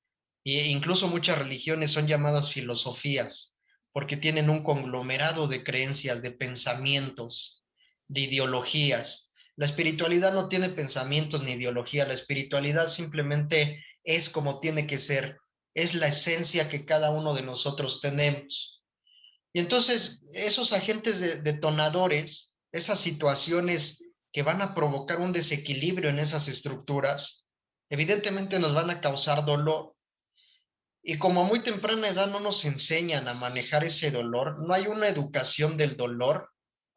A: E incluso muchas religiones son llamadas filosofías, porque tienen un conglomerado de creencias, de pensamientos, de ideologías. La espiritualidad no tiene pensamientos ni ideología, la espiritualidad simplemente es como tiene que ser, es la esencia que cada uno de nosotros tenemos. Y entonces esos agentes detonadores, esas situaciones que van a provocar un desequilibrio en esas estructuras, evidentemente nos van a causar dolor. Y como a muy temprana edad no nos enseñan a manejar ese dolor, no hay una educación del dolor,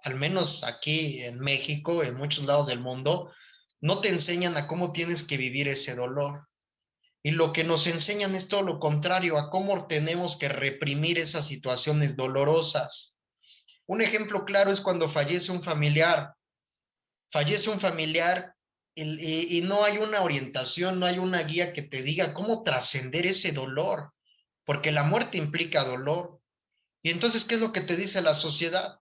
A: al menos aquí en México, en muchos lados del mundo, no te enseñan a cómo tienes que vivir ese dolor. Y lo que nos enseñan es todo lo contrario, a cómo tenemos que reprimir esas situaciones dolorosas. Un ejemplo claro es cuando fallece un familiar y no hay una orientación, no hay una guía que te diga cómo trascender ese dolor, porque la muerte implica dolor. Y entonces, ¿qué es lo que te dice la sociedad?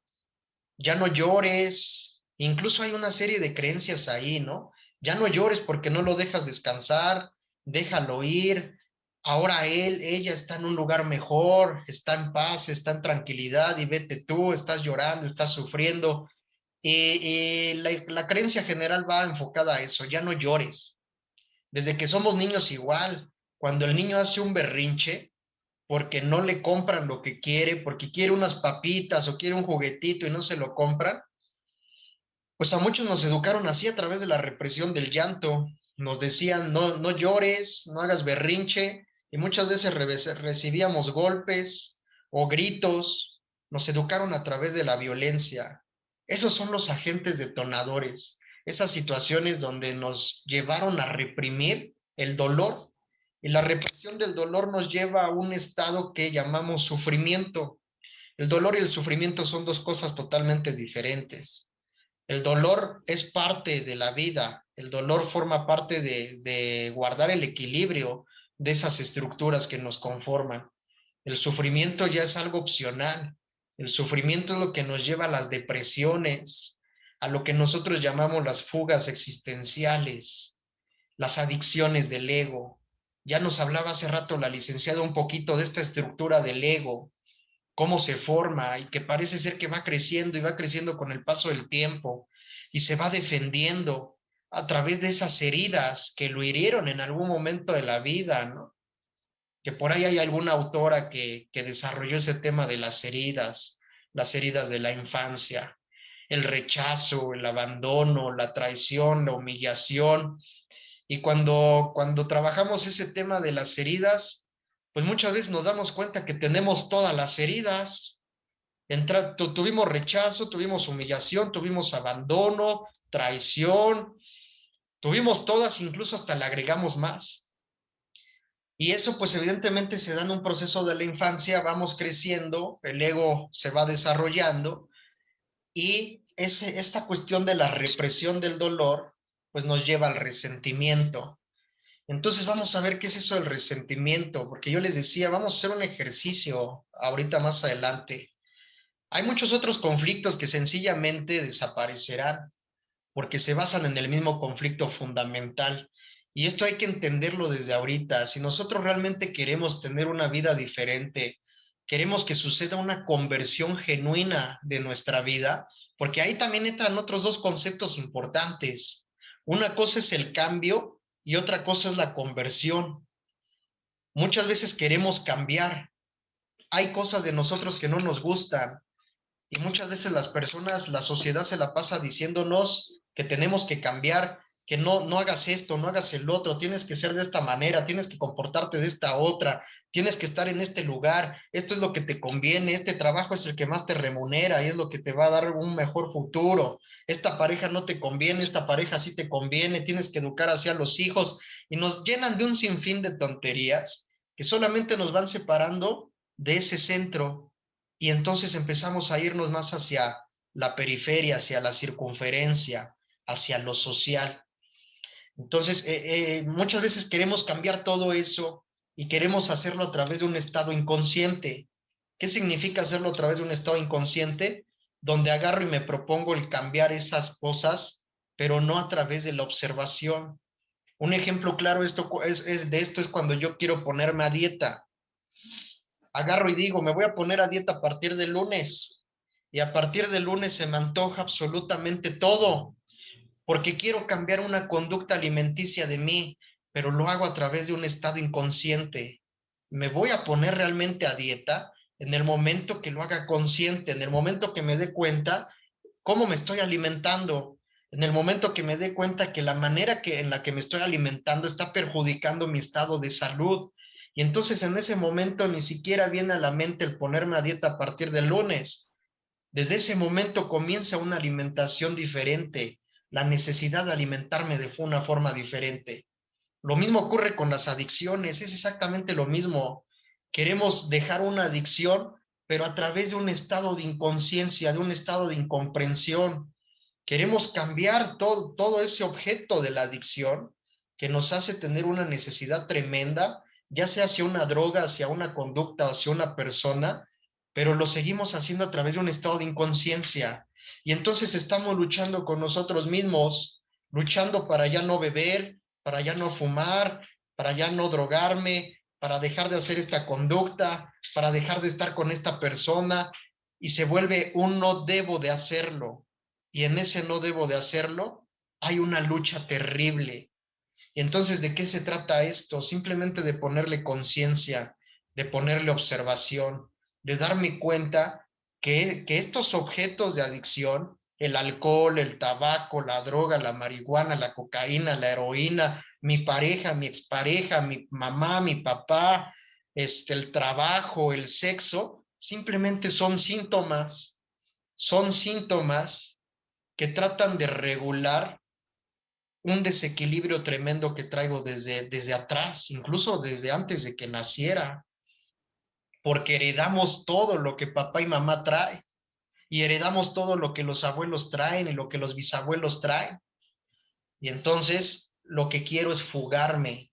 A: Ya no llores, incluso hay una serie de creencias ahí, ¿no? Ya no llores porque no lo dejas descansar, déjalo ir. Ahora ella está en un lugar mejor, está en paz, está en tranquilidad y vete tú, estás llorando, estás sufriendo. Y la creencia general va enfocada a eso, ya no llores. Desde que somos niños igual, cuando el niño hace un berrinche porque no le compran lo que quiere, porque quiere unas papitas o quiere un juguetito y no se lo compran, pues a muchos nos educaron así a través de la represión del llanto. Nos decían, no, no llores, no hagas berrinche, y muchas veces recibíamos golpes o gritos. Nos educaron a través de la violencia. Esos son los agentes detonadores, esas situaciones donde nos llevaron a reprimir el dolor, y la represión del dolor nos lleva a un estado que llamamos sufrimiento. El dolor y el sufrimiento son dos cosas totalmente diferentes. El dolor es parte de la vida, el dolor forma parte de guardar el equilibrio de esas estructuras que nos conforman. El sufrimiento ya es algo opcional. El sufrimiento es lo que nos lleva a las depresiones, a lo que nosotros llamamos las fugas existenciales, las adicciones del ego. Ya nos hablaba hace rato la licenciada un poquito de esta estructura del ego, cómo se forma y que parece ser que va creciendo y va creciendo con el paso del tiempo y se va defendiendo a través de esas heridas que lo hirieron en algún momento de la vida, ¿no? Que por ahí hay alguna autora que desarrolló ese tema de las heridas de la infancia, el rechazo, el abandono, la traición, la humillación. Y cuando trabajamos ese tema de las heridas, pues muchas veces nos damos cuenta que tenemos todas las heridas. Tuvimos rechazo, tuvimos humillación, tuvimos abandono, traición, tuvimos todas, incluso hasta le agregamos más. Y eso pues evidentemente se da en un proceso de la infancia, vamos creciendo, el ego se va desarrollando y esta cuestión de la represión del dolor pues nos lleva al resentimiento. Entonces vamos a ver qué es eso del resentimiento, porque yo les decía, vamos a hacer un ejercicio ahorita más adelante. Hay muchos otros conflictos que sencillamente desaparecerán porque se basan en el mismo conflicto fundamental. Y esto hay que entenderlo desde ahorita. Si nosotros realmente queremos tener una vida diferente, queremos que suceda una conversión genuina de nuestra vida, porque ahí también entran otros dos conceptos importantes. Una cosa es el cambio y otra cosa es la conversión. Muchas veces queremos cambiar. Hay cosas de nosotros que no nos gustan, y muchas veces las personas, la sociedad se la pasa diciéndonos que tenemos que cambiar, que no hagas esto, no hagas el otro, tienes que ser de esta manera, tienes que comportarte de esta otra, tienes que estar en este lugar, esto es lo que te conviene, este trabajo es el que más te remunera y es lo que te va a dar un mejor futuro. Esta pareja no te conviene, esta pareja sí te conviene, tienes que educar hacia los hijos y nos llenan de un sinfín de tonterías que solamente nos van separando de ese centro y entonces empezamos a irnos más hacia la periferia, hacia la circunferencia, hacia lo social. Entonces, muchas veces queremos cambiar todo eso y queremos hacerlo a través de un estado inconsciente. ¿Qué significa hacerlo a través de un estado inconsciente? Donde agarro y me propongo el cambiar esas cosas, pero no a través de la observación. Un ejemplo claro de esto es cuando yo quiero ponerme a dieta. Agarro y digo, me voy a poner a dieta a partir del lunes. Y a partir del lunes se me antoja absolutamente todo, porque quiero cambiar una conducta alimenticia de mí, pero lo hago a través de un estado inconsciente. Me voy a poner realmente a dieta en el momento que lo haga consciente, en el momento que me dé cuenta cómo me estoy alimentando, en el momento que me dé cuenta que la manera en la que me estoy alimentando está perjudicando mi estado de salud. Y entonces en ese momento ni siquiera viene a la mente el ponerme a dieta a partir del lunes. Desde ese momento comienza una alimentación diferente, la necesidad de alimentarme de una forma diferente. Lo mismo ocurre con las adicciones, es exactamente lo mismo. Queremos dejar una adicción, pero a través de un estado de inconsciencia, de un estado de incomprensión. Queremos cambiar todo ese objeto de la adicción que nos hace tener una necesidad tremenda, ya sea hacia una droga, hacia una conducta, hacia una persona, pero lo seguimos haciendo a través de un estado de inconsciencia. Y entonces estamos luchando con nosotros mismos, luchando para ya no beber, para ya no fumar, para ya no drogarme, para dejar de hacer esta conducta, para dejar de estar con esta persona, y se vuelve un no debo de hacerlo. Y en ese no debo de hacerlo hay una lucha terrible. Y entonces, ¿de qué se trata esto? Simplemente de ponerle conciencia, de ponerle observación, de darme cuenta que estos objetos de adicción, el alcohol, el tabaco, la droga, la marihuana, la cocaína, la heroína, mi pareja, mi expareja, mi mamá, mi papá, el trabajo, el sexo, simplemente son síntomas que tratan de regular un desequilibrio tremendo que traigo desde atrás, incluso desde antes de que naciera, porque heredamos todo lo que papá y mamá traen y heredamos todo lo que los abuelos traen y lo que los bisabuelos traen. Y entonces lo que quiero es fugarme.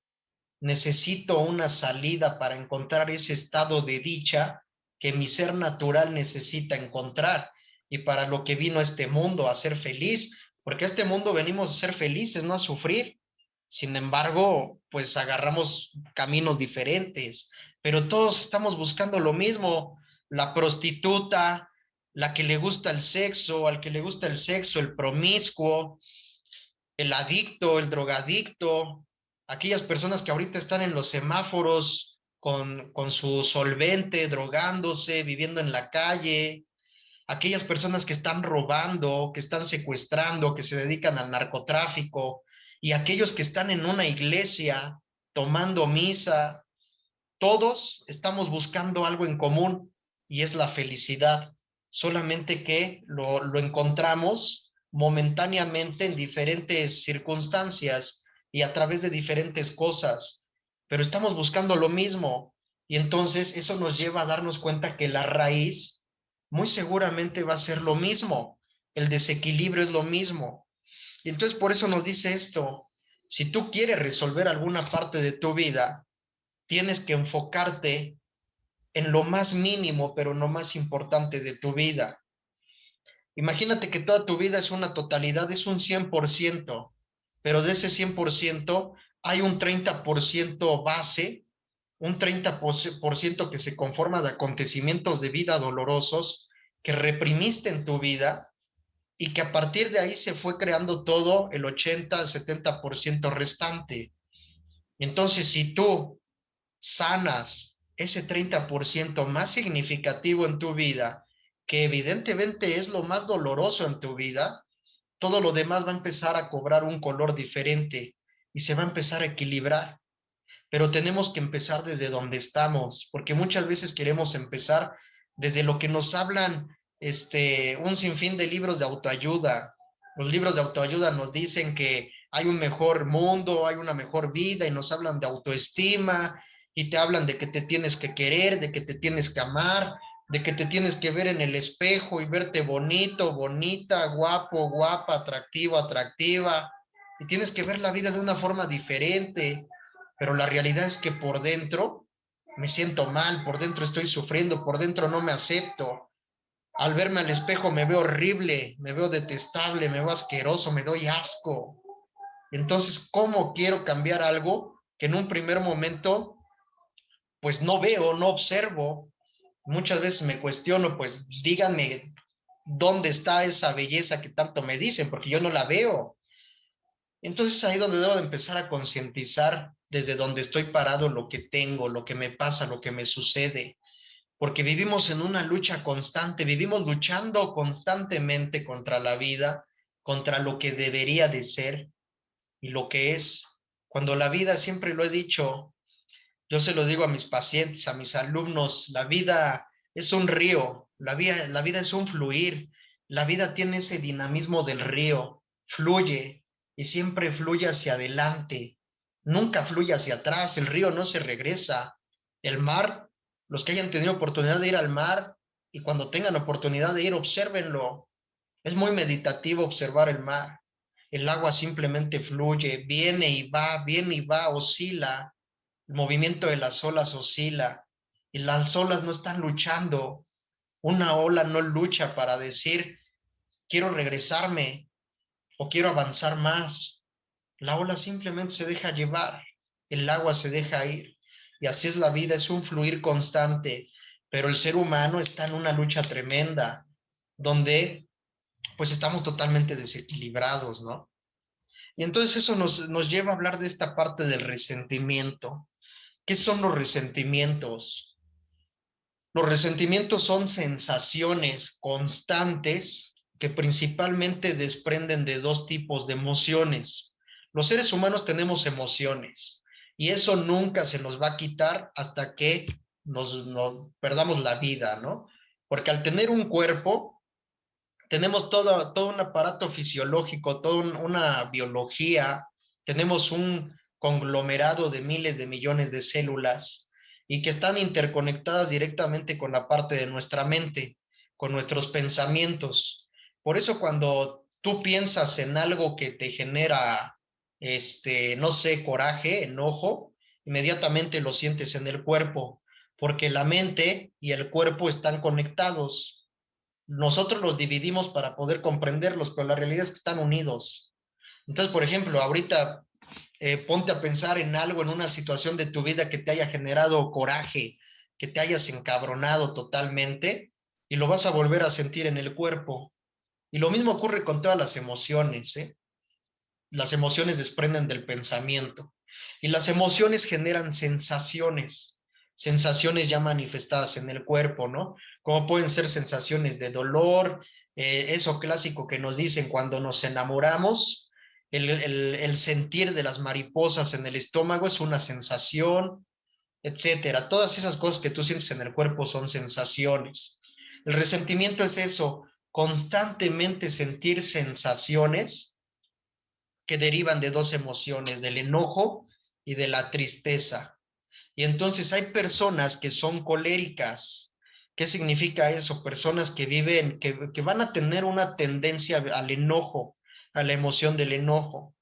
A: Necesito una salida para encontrar ese estado de dicha que mi ser natural necesita encontrar y para lo que vino a este mundo, a ser feliz, porque a este mundo venimos a ser felices, no a sufrir. Sin embargo, pues agarramos caminos diferentes, pero todos estamos buscando lo mismo. La prostituta, la que le gusta el sexo, al que le gusta el sexo, el promiscuo, el adicto, el drogadicto, aquellas personas que ahorita están en los semáforos con su solvente, drogándose, viviendo en la calle, aquellas personas que están robando, que están secuestrando, que se dedican al narcotráfico, y aquellos que están en una iglesia tomando misa, todos estamos buscando algo en común y es la felicidad, solamente que lo encontramos momentáneamente en diferentes circunstancias y a través de diferentes cosas, pero estamos buscando lo mismo. Y entonces eso nos lleva a darnos cuenta que la raíz muy seguramente va a ser lo mismo. El desequilibrio es lo mismo. Y entonces por eso nos dice esto. Si tú quieres resolver alguna parte de tu vida, tienes que enfocarte en lo más mínimo, pero no más importante de tu vida. Imagínate que toda tu vida es una totalidad, es un 100%, pero de ese 100% hay un 30% base, un 30% que se conforma de acontecimientos de vida dolorosos que reprimiste en tu vida y que a partir de ahí se fue creando todo el 80 al 70% restante. Entonces, si tú sanas ese 30% más significativo en tu vida, que evidentemente es lo más doloroso en tu vida, todo lo demás va a empezar a cobrar un color diferente y se va a empezar a equilibrar. Pero tenemos que empezar desde donde estamos, porque muchas veces queremos empezar desde lo que nos hablan un sinfín de libros de autoayuda. Los libros de autoayuda nos dicen que hay un mejor mundo, hay una mejor vida y nos hablan de autoestima y te hablan de que te tienes que querer, de que te tienes que amar, de que te tienes que ver en el espejo y verte bonito, bonita, guapo, guapa, atractivo, atractiva. Y tienes que ver la vida de una forma diferente, pero la realidad es que por dentro me siento mal, por dentro estoy sufriendo, por dentro no me acepto. Al verme al espejo me veo horrible, me veo detestable, me veo asqueroso, me doy asco. Entonces, ¿cómo quiero cambiar algo que en un primer momento pues no veo, no observo? Muchas veces me cuestiono, pues díganme dónde está esa belleza que tanto me dicen, porque yo no la veo. Entonces ahí es donde debo de empezar a concientizar desde donde estoy parado lo que tengo, lo que me pasa, lo que me sucede, porque vivimos en una lucha constante, vivimos luchando constantemente contra la vida, contra lo que debería de ser y lo que es. Cuando la vida, siempre lo he dicho, yo se lo digo a mis pacientes, a mis alumnos, la vida es un río, la vida es un fluir, la vida tiene ese dinamismo del río, fluye y siempre fluye hacia adelante, nunca fluye hacia atrás, el río no se regresa. El mar, los que hayan tenido oportunidad de ir al mar y cuando tengan oportunidad de ir, obsérvenlo. Es muy meditativo observar el mar. El agua simplemente fluye, viene y va, oscila. El movimiento de las olas oscila y las olas no están luchando. Una ola no lucha para decir, quiero regresarme o quiero avanzar más. La ola simplemente se deja llevar, el agua se deja ir. Y así es la vida, es un fluir constante. Pero el ser humano está en una lucha tremenda, donde pues estamos totalmente desequilibrados, ¿no? Y entonces eso nos lleva a hablar de esta parte del resentimiento. ¿Qué son los resentimientos? Los resentimientos son sensaciones constantes que principalmente desprenden de dos tipos de emociones. Los seres humanos tenemos emociones y eso nunca se nos va a quitar hasta que nos perdamos la vida, ¿no? Porque al tener un cuerpo, tenemos todo un aparato fisiológico, toda una biología, tenemos un conglomerado de miles de millones de células y que están interconectadas directamente con la parte de nuestra mente, con nuestros pensamientos. Por eso cuando tú piensas en algo que te genera, no sé, coraje, enojo, inmediatamente lo sientes en el cuerpo, porque la mente y el cuerpo están conectados. Nosotros los dividimos para poder comprenderlos, pero la realidad es que están unidos. Entonces, por ejemplo, ahorita ponte a pensar en algo, en una situación de tu vida que te haya generado coraje, que te hayas encabronado totalmente y lo vas a volver a sentir en el cuerpo. Y lo mismo ocurre con todas las emociones, ¿eh? Las emociones desprenden del pensamiento y las emociones generan sensaciones, sensaciones ya manifestadas en el cuerpo, ¿no? Como pueden ser sensaciones de dolor, eso clásico que nos dicen cuando nos enamoramos, el sentir de las mariposas en el estómago es una sensación, etcétera. Todas esas cosas que tú sientes en el cuerpo son sensaciones. El resentimiento es eso, constantemente sentir sensaciones que derivan de dos emociones, del enojo y de la tristeza. Y entonces hay personas que son coléricas. ¿Qué significa eso? Personas que viven, que van a tener una tendencia al enojo, a la emoción del enojo.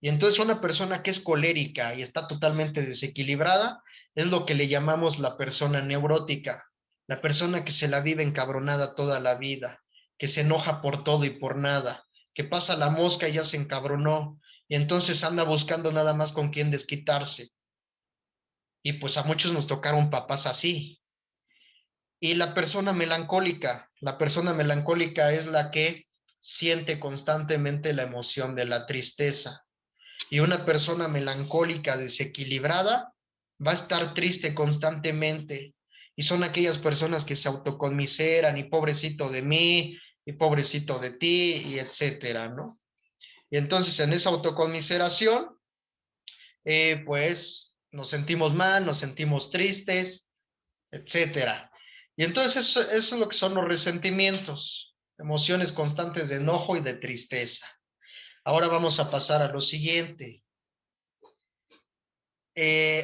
A: Y entonces una persona que es colérica y está totalmente desequilibrada es lo que le llamamos la persona neurótica, la persona que se la vive encabronada toda la vida, que se enoja por todo y por nada, que pasa la mosca y ya se encabronó y entonces anda buscando nada más con quién desquitarse. Y pues a muchos nos tocaron papás así. Y la persona melancólica es la que siente constantemente la emoción de la tristeza. Y una persona melancólica, desequilibrada, va a estar triste constantemente. Y son aquellas personas que se autoconmiseran y pobrecito de mí, y pobrecito de ti, y etcétera, ¿no? Y entonces en esa autoconmiseración, pues nos sentimos mal, nos sentimos tristes, etcétera. Y entonces eso es lo que son los resentimientos, emociones constantes de enojo y de tristeza. Ahora vamos a pasar a lo siguiente.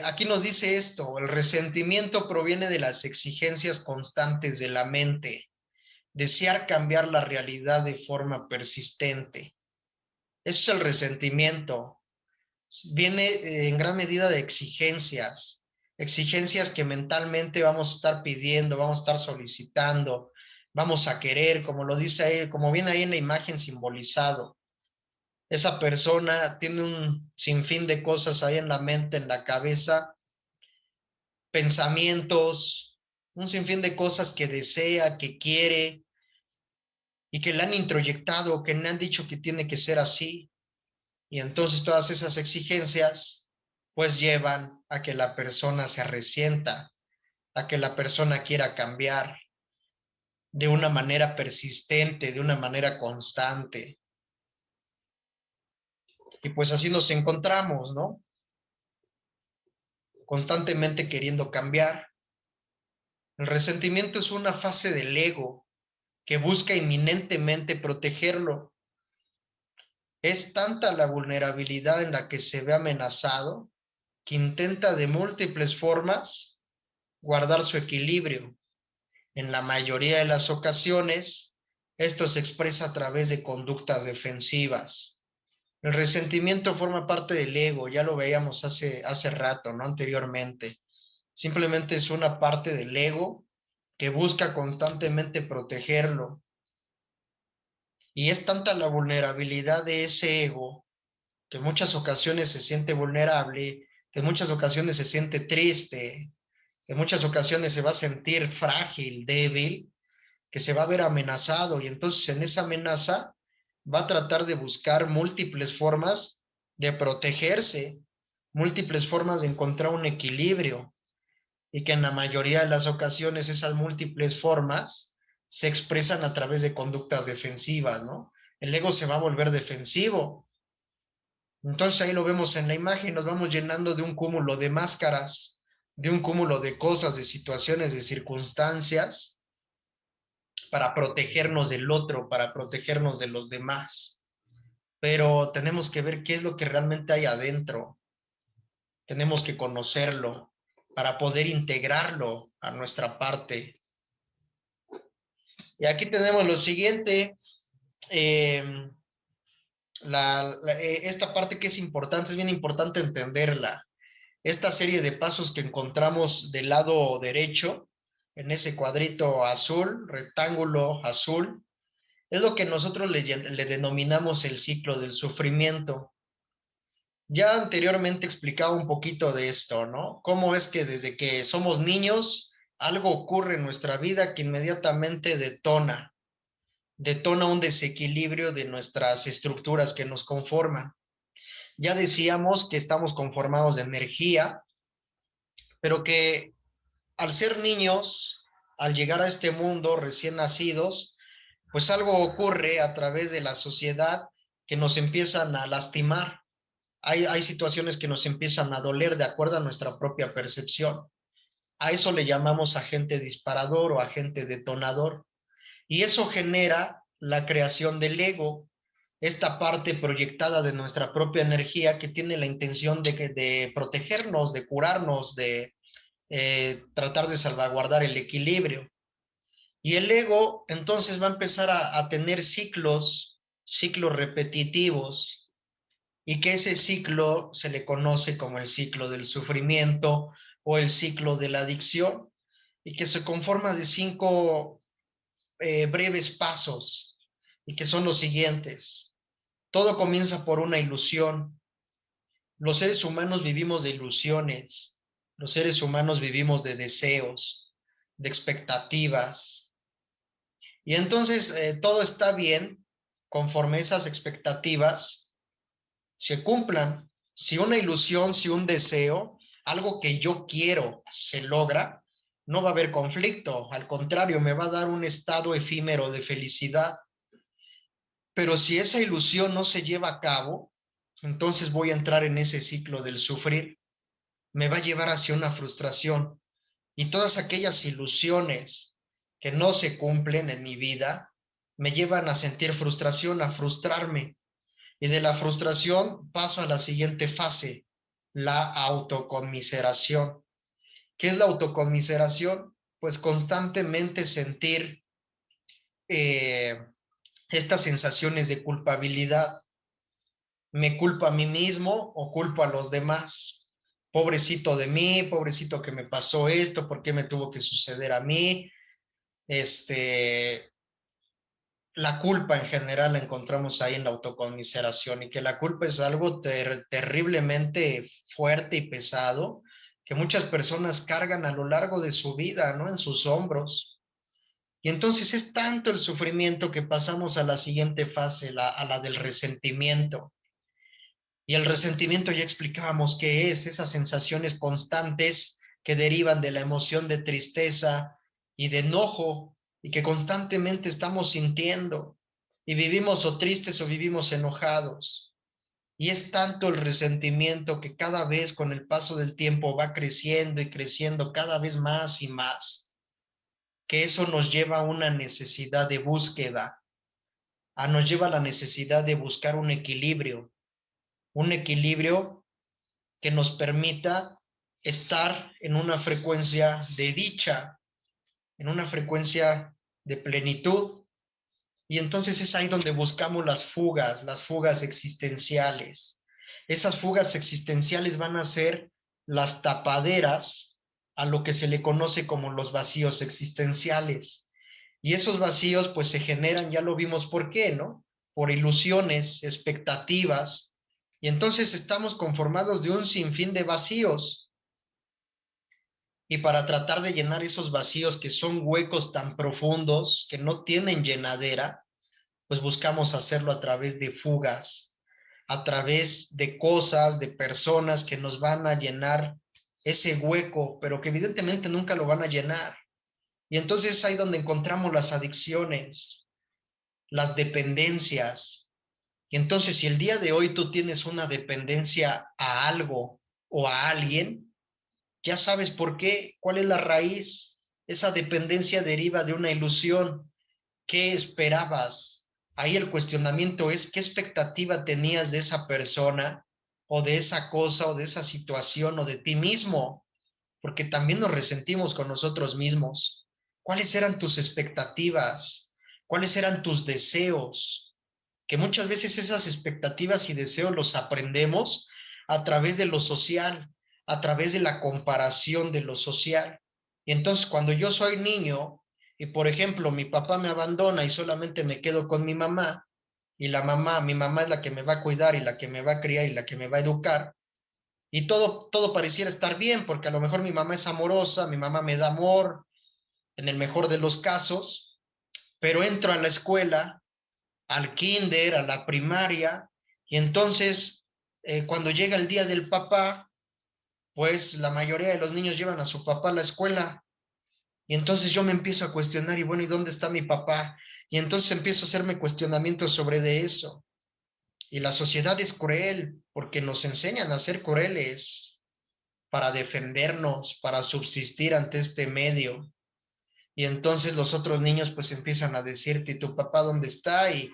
A: Aquí nos dice esto, el resentimiento proviene de las exigencias constantes de la mente, desear cambiar la realidad de forma persistente. Eso es el resentimiento. Viene en gran medida de exigencias, exigencias que mentalmente vamos a estar pidiendo, vamos a estar solicitando, vamos a querer, como lo dice ahí, como viene ahí en la imagen simbolizado. Esa persona tiene un sinfín de cosas ahí en la mente, en la cabeza, pensamientos, un sinfín de cosas que desea, que quiere y que le han introyectado, que le han dicho que tiene que ser así. Y entonces todas esas exigencias pues llevan a que la persona se resienta, a que la persona quiera cambiar de una manera persistente, de una manera constante. Y pues así nos encontramos, ¿no? Constantemente queriendo cambiar. El resentimiento es una fase del ego que busca inminentemente protegerlo. Es tanta la vulnerabilidad en la que se ve amenazado que intenta de múltiples formas guardar su equilibrio. En la mayoría de las ocasiones, esto se expresa a través de conductas defensivas. El resentimiento forma parte del ego, ya lo veíamos hace rato, ¿no? Anteriormente. Simplemente es una parte del ego que busca constantemente protegerlo. Y es tanta la vulnerabilidad de ese ego que en muchas ocasiones se siente vulnerable, que en muchas ocasiones se siente triste, que en muchas ocasiones se va a sentir frágil, débil, que se va a ver amenazado y entonces en esa amenaza va a tratar de buscar múltiples formas de protegerse, múltiples formas de encontrar un equilibrio y que en la mayoría de las ocasiones esas múltiples formas se expresan a través de conductas defensivas, ¿no? El ego se va a volver defensivo. Entonces ahí lo vemos en la imagen, nos vamos llenando de un cúmulo de máscaras, de un cúmulo de cosas, de situaciones, de circunstancias, para protegernos del otro, para protegernos de los demás. Pero tenemos que ver qué es lo que realmente hay adentro, tenemos que conocerlo para poder integrarlo a nuestra parte. Y aquí tenemos lo siguiente, eh, esta parte que es importante, es bien importante entenderla. Esta serie de pasos que encontramos del lado derecho, en ese cuadrito azul, rectángulo azul, es lo que nosotros le denominamos el ciclo del sufrimiento. Ya anteriormente explicaba un poquito de esto, ¿no? Cómo es que desde que somos niños, algo ocurre en nuestra vida que inmediatamente detona un desequilibrio de nuestras estructuras que nos conforman. Ya decíamos que estamos conformados de energía, pero que al ser niños, al llegar a este mundo recién nacidos, pues algo ocurre a través de la sociedad que nos empiezan a lastimar. Hay situaciones que nos empiezan a doler de acuerdo a nuestra propia percepción. A eso le llamamos agente disparador o agente detonador. Y eso genera la creación del ego, esta parte proyectada de nuestra propia energía que tiene la intención de protegernos, de curarnos, tratar de salvaguardar el equilibrio. Y el ego entonces va a empezar a tener ciclos repetitivos, y que ese ciclo se le conoce como el ciclo del sufrimiento o el ciclo de la adicción, y que se conforma de 5 breves pasos, y que son los siguientes. Todo comienza por una ilusión. Los seres humanos vivimos de ilusiones, los seres humanos vivimos de deseos, de expectativas, y entonces todo está bien conforme esas expectativas se cumplan. Si una ilusión, si un deseo, algo que yo quiero se logra, no va a haber conflicto, al contrario, me va a dar un estado efímero de felicidad. Pero si esa ilusión no se lleva a cabo, entonces voy a entrar en ese ciclo del sufrir, me va a llevar hacia una frustración, y todas aquellas ilusiones que no se cumplen en mi vida me llevan a sentir frustración, a frustrarme. Y de la frustración paso a la siguiente fase, la autoconmiseración. ¿Qué es la autoconmiseración? Pues constantemente sentir eh, estas sensaciones de culpabilidad. Me culpo a mí mismo o culpo a los demás. Pobrecito de mí, pobrecito que me pasó esto, ¿por qué me tuvo que suceder a mí? Este, la culpa en general la encontramos ahí en la autoconmiseración, y que la culpa es algo terriblemente fuerte y pesado que muchas personas cargan a lo largo de su vida, ¿no? En sus hombros. Y entonces es tanto el sufrimiento que pasamos a la siguiente fase, a la del resentimiento. Y el resentimiento ya explicábamos qué es, esas sensaciones constantes que derivan de la emoción de tristeza y de enojo, y que constantemente estamos sintiendo, y vivimos o tristes o vivimos enojados. Y es tanto el resentimiento que cada vez con el paso del tiempo va creciendo y creciendo cada vez más y más, que eso nos lleva a una necesidad de búsqueda, nos lleva a la necesidad de buscar un equilibrio que nos permita estar en una frecuencia de dicha, en una frecuencia de plenitud. Y entonces es ahí donde buscamos las fugas existenciales. Esas fugas existenciales van a ser las tapaderas a lo que se le conoce como los vacíos existenciales. Y esos vacíos pues se generan, ya lo vimos por qué, ¿no? Por ilusiones, expectativas. Y entonces estamos conformados de un sinfín de vacíos. Y para tratar de llenar esos vacíos, que son huecos tan profundos que no tienen llenadera, pues buscamos hacerlo a través de fugas, a través de cosas, de personas que nos van a llenar ese hueco, pero que evidentemente nunca lo van a llenar. Y entonces es ahí donde encontramos las adicciones, las dependencias. Y entonces, si el día de hoy tú tienes una dependencia a algo o a alguien, ya sabes por qué, cuál es la raíz. Esa dependencia deriva de una ilusión. ¿Qué esperabas? Ahí el cuestionamiento es: ¿qué expectativa tenías de esa persona o de esa cosa o de esa situación o de ti mismo? Porque también nos resentimos con nosotros mismos. ¿Cuáles eran tus expectativas? ¿Cuáles eran tus deseos? Que muchas veces esas expectativas y deseos los aprendemos a través de lo social, a través de la comparación de lo social. Y entonces cuando yo soy niño y, por ejemplo, mi papá me abandona y solamente me quedo con mi mamá, y mi mamá es la que me va a cuidar y la que me va a criar y la que me va a educar, y todo pareciera estar bien, porque a lo mejor mi mamá es amorosa, mi mamá me da amor, en el mejor de los casos, pero entro a la escuela, al kinder, a la primaria, y entonces cuando llega el día del papá, pues la mayoría de los niños llevan a su papá a la escuela, y entonces yo me empiezo a cuestionar, y bueno, ¿y dónde está mi papá? Y entonces empiezo a hacerme cuestionamientos sobre de eso. Y la sociedad es cruel porque nos enseñan a ser crueles para defendernos, para subsistir ante este medio. Y entonces los otros niños pues empiezan a decirte: ¿y tu papá dónde está? Y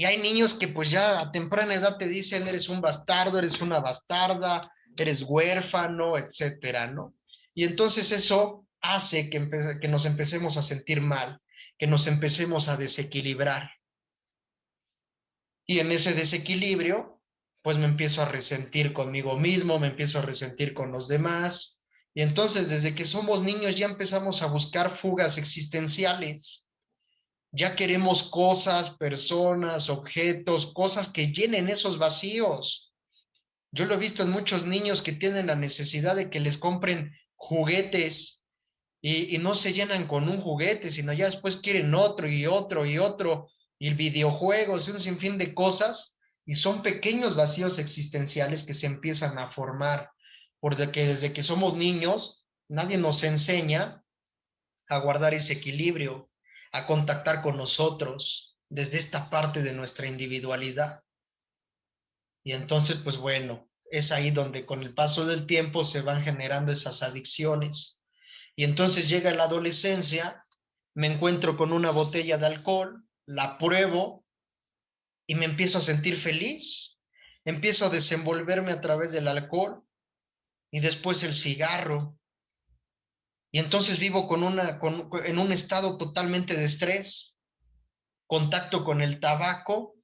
A: hay niños que pues ya a temprana edad te dicen: eres un bastardo, eres una bastarda, eres huérfano, etcétera, ¿no? Y entonces eso hace que nos empecemos a sentir mal, que nos empecemos a desequilibrar. Y en ese desequilibrio, pues me empiezo a resentir conmigo mismo, me empiezo a resentir con los demás. Y entonces desde que somos niños ya empezamos a buscar fugas existenciales. Ya queremos cosas, personas, objetos, cosas que llenen esos vacíos. Yo lo he visto en muchos niños que tienen la necesidad de que les compren juguetes y no se llenan con un juguete, sino ya después quieren otro y otro y otro, y videojuegos y un sinfín de cosas, y son pequeños vacíos existenciales que se empiezan a formar, porque desde que somos niños, nadie nos enseña a guardar ese equilibrio, a contactar con nosotros desde esta parte de nuestra individualidad. Y entonces, pues bueno, es ahí donde con el paso del tiempo se van generando esas adicciones. Y entonces llega la adolescencia, me encuentro con una botella de alcohol, la pruebo y me empiezo a sentir feliz. Empiezo a desenvolverme a través del alcohol y después el cigarro. Y entonces vivo en un estado totalmente de estrés, contacto con el tabaco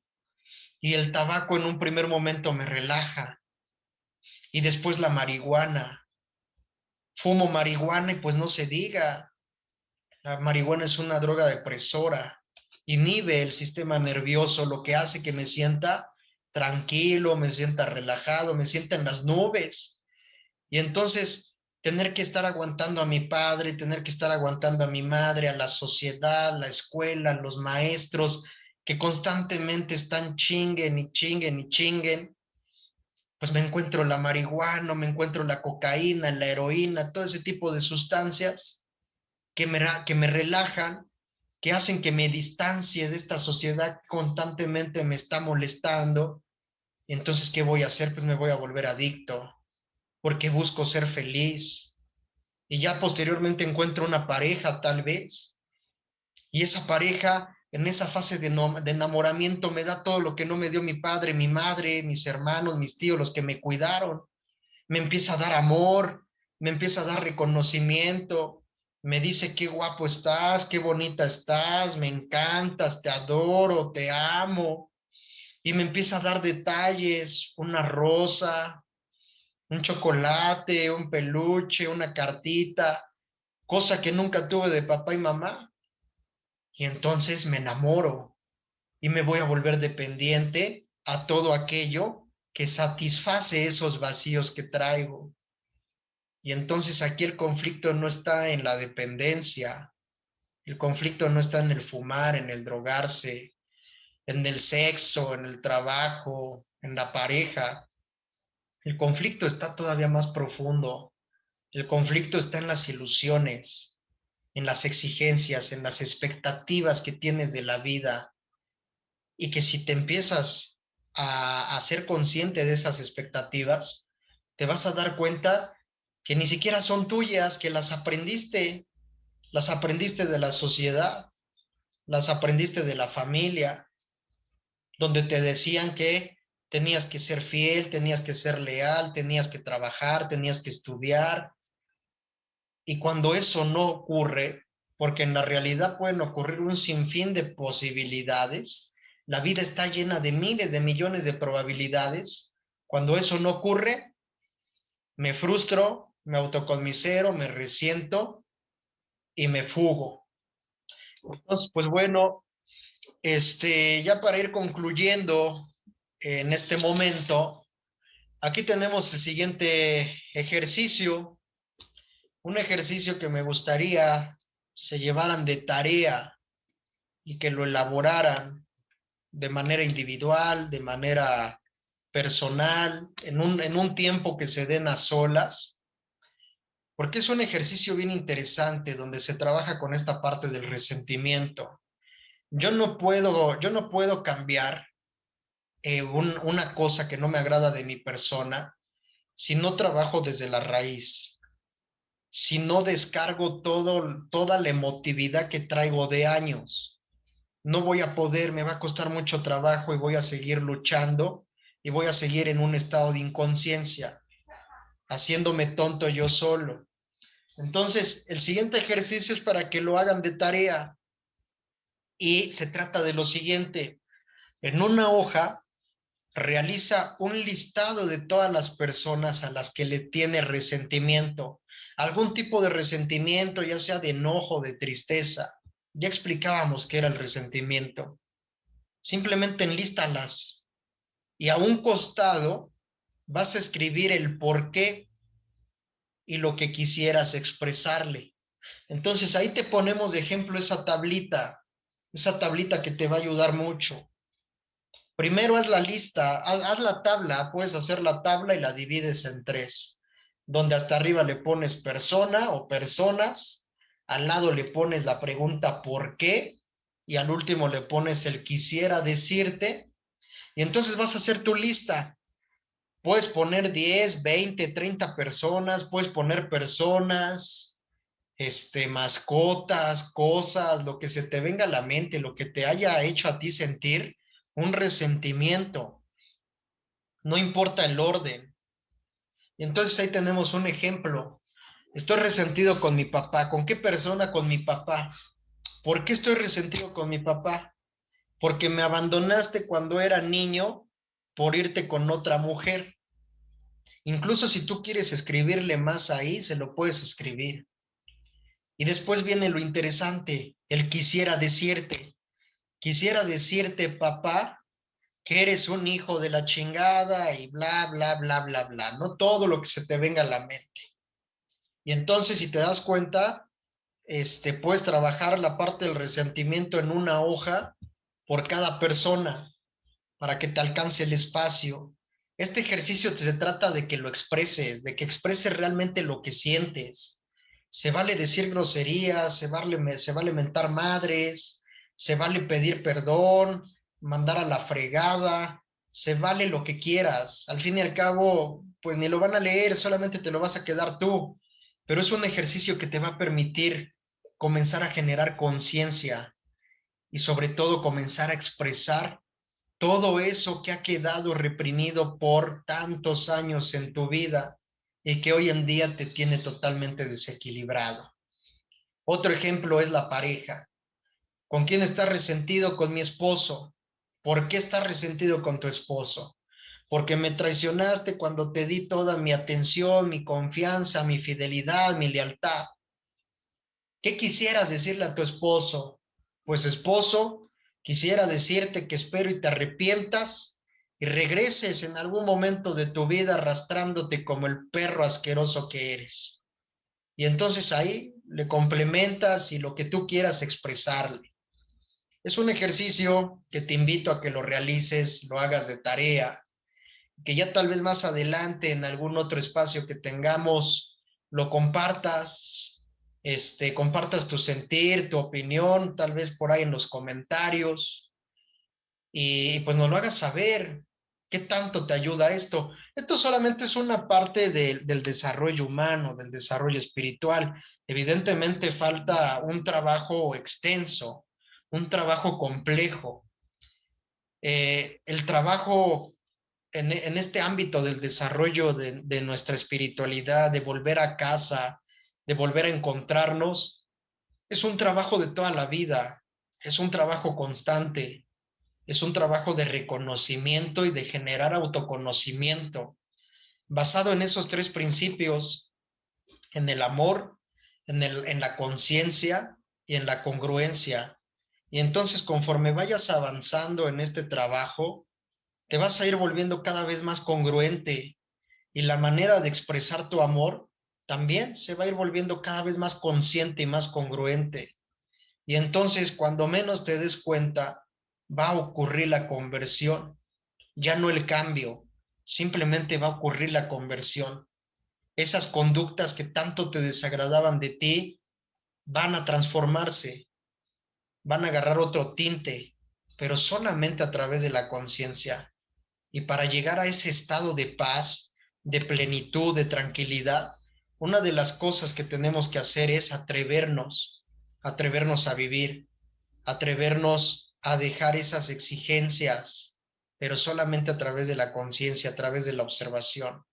A: y el tabaco en un primer momento me relaja y después la marihuana. Fumo marihuana y pues no se diga, la marihuana es una droga depresora, inhibe el sistema nervioso, lo que hace que me sienta tranquilo, me sienta relajado, me sienta en las nubes. Y entonces tener que estar aguantando a mi padre, tener que estar aguantando a mi madre, a la sociedad, la escuela, los maestros, que constantemente están chinguen y chinguen y chinguen, pues me encuentro la marihuana, me encuentro la cocaína, la heroína, todo ese tipo de sustancias que me relajan, que hacen que me distancie de esta sociedad que constantemente me está molestando. Y entonces, ¿qué voy a hacer? Pues me voy a volver adicto, porque busco ser feliz. Y ya posteriormente encuentro una pareja, tal vez, y esa pareja en esa fase de enamoramiento me da todo lo que no me dio mi padre, mi madre, mis hermanos, mis tíos, los que me cuidaron. Me empieza a dar amor, me empieza a dar reconocimiento, me dice qué guapo estás, qué bonita estás, me encantas, te adoro, te amo, y me empieza a dar detalles, una rosa, un chocolate, un peluche, una cartita, cosa que nunca tuve de papá y mamá, y entonces me enamoro y me voy a volver dependiente a todo aquello que satisface esos vacíos que traigo. Y entonces aquí el conflicto no está en la dependencia, el conflicto no está en el fumar, en el drogarse, en el sexo, en el trabajo, en la pareja. El conflicto está todavía más profundo. El conflicto está en las ilusiones, en las exigencias, en las expectativas que tienes de la vida y que si te empiezas a ser consciente de esas expectativas, te vas a dar cuenta que ni siquiera son tuyas, que las aprendiste de la sociedad, las aprendiste de la familia, donde te decían que tenías que ser fiel, tenías que ser leal, tenías que trabajar, tenías que estudiar. Y cuando eso no ocurre, porque en la realidad pueden ocurrir un sinfín de posibilidades, la vida está llena de miles de millones de probabilidades. Cuando eso no ocurre, me frustro, me autoconmisero, me resiento y me fugo. Entonces, pues bueno, ya para ir concluyendo en este momento, aquí tenemos el siguiente ejercicio, un ejercicio que me gustaría se llevaran de tarea y que lo elaboraran de manera individual, de manera personal, en un tiempo que se den a solas, porque es un ejercicio bien interesante donde se trabaja con esta parte del resentimiento. Yo no puedo cambiar una cosa que no me agrada de mi persona si no trabajo desde la raíz, si no descargo toda la emotividad que traigo de años. No voy a poder, me va a costar mucho trabajo y voy a seguir luchando y voy a seguir en un estado de inconsciencia, haciéndome tonto yo solo. Entonces, el siguiente ejercicio es para que lo hagan de tarea y se trata de lo siguiente. En una hoja, realiza un listado de todas las personas a las que le tiene resentimiento, algún tipo de resentimiento, ya sea de enojo, de tristeza. Ya explicábamos qué era el resentimiento. Simplemente enlístalas y a un costado vas a escribir el por qué y lo que quisieras expresarle. Entonces ahí te ponemos de ejemplo esa tablita que te va a ayudar mucho. Primero haz la lista, haz la tabla, puedes hacer la tabla y la divides en tres, donde hasta arriba le pones persona o personas, al lado le pones la pregunta ¿por qué? Y al último le pones el quisiera decirte, y entonces vas a hacer tu lista. Puedes poner 10, 20, 30 personas, puedes poner personas, mascotas, cosas, lo que se te venga a la mente, lo que te haya hecho a ti sentir un resentimiento, no importa el orden. Y entonces ahí tenemos un ejemplo. Estoy resentido con mi papá. ¿Con qué persona? Con mi papá. ¿Por qué estoy resentido con mi papá? Porque me abandonaste cuando era niño por irte con otra mujer. Incluso si tú quieres escribirle más ahí, se lo puedes escribir. Y después viene lo interesante, el quisiera decirte, papá, que eres un hijo de la chingada y bla, bla, bla, bla, bla, no todo lo que se te venga a la mente. Y entonces, si te das cuenta, puedes trabajar la parte del resentimiento en una hoja por cada persona para que te alcance el espacio. Este ejercicio se trata de que lo expreses, de que expreses realmente lo que sientes. Se vale decir groserías, se vale mentar madres, se vale pedir perdón, mandar a la fregada, se vale lo que quieras. Al fin y al cabo, pues ni lo van a leer, solamente te lo vas a quedar tú. Pero es un ejercicio que te va a permitir comenzar a generar conciencia y sobre todo comenzar a expresar todo eso que ha quedado reprimido por tantos años en tu vida y que hoy en día te tiene totalmente desequilibrado. Otro ejemplo es la pareja. ¿Con quién estás resentido? Con mi esposo. ¿Por qué estás resentido con tu esposo? Porque me traicionaste cuando te di toda mi atención, mi confianza, mi fidelidad, mi lealtad. ¿Qué quisieras decirle a tu esposo? Pues esposo, quisiera decirte que espero y te arrepientas y regreses en algún momento de tu vida arrastrándote como el perro asqueroso que eres. Y entonces ahí le complementas y lo que tú quieras expresarle. Es un ejercicio que te invito a que lo realices, lo hagas de tarea, que ya tal vez más adelante en algún otro espacio que tengamos lo compartas, compartas tu sentir, tu opinión, tal vez por ahí en los comentarios y pues nos lo hagas saber qué tanto te ayuda esto. Esto solamente es una parte del desarrollo humano, del desarrollo espiritual. Evidentemente falta un trabajo extenso, un trabajo complejo. El trabajo en este ámbito del desarrollo de nuestra espiritualidad, de volver a casa, de volver a encontrarnos, es un trabajo de toda la vida, es un trabajo constante, es un trabajo de reconocimiento y de generar autoconocimiento, basado en esos tres principios, en el amor, en la conciencia y en la congruencia. Y entonces, conforme vayas avanzando en este trabajo, te vas a ir volviendo cada vez más congruente y la manera de expresar tu amor también se va a ir volviendo cada vez más consciente y más congruente. Y entonces, cuando menos te des cuenta, va a ocurrir la conversión, ya no el cambio, simplemente va a ocurrir la conversión. Esas conductas que tanto te desagradaban de ti van a transformarse, van a agarrar otro tinte, pero solamente a través de la conciencia. Y para llegar a ese estado de paz, de plenitud, de tranquilidad, una de las cosas que tenemos que hacer es atrevernos a vivir, atrevernos a dejar esas exigencias, pero solamente a través de la conciencia, a través de la observación.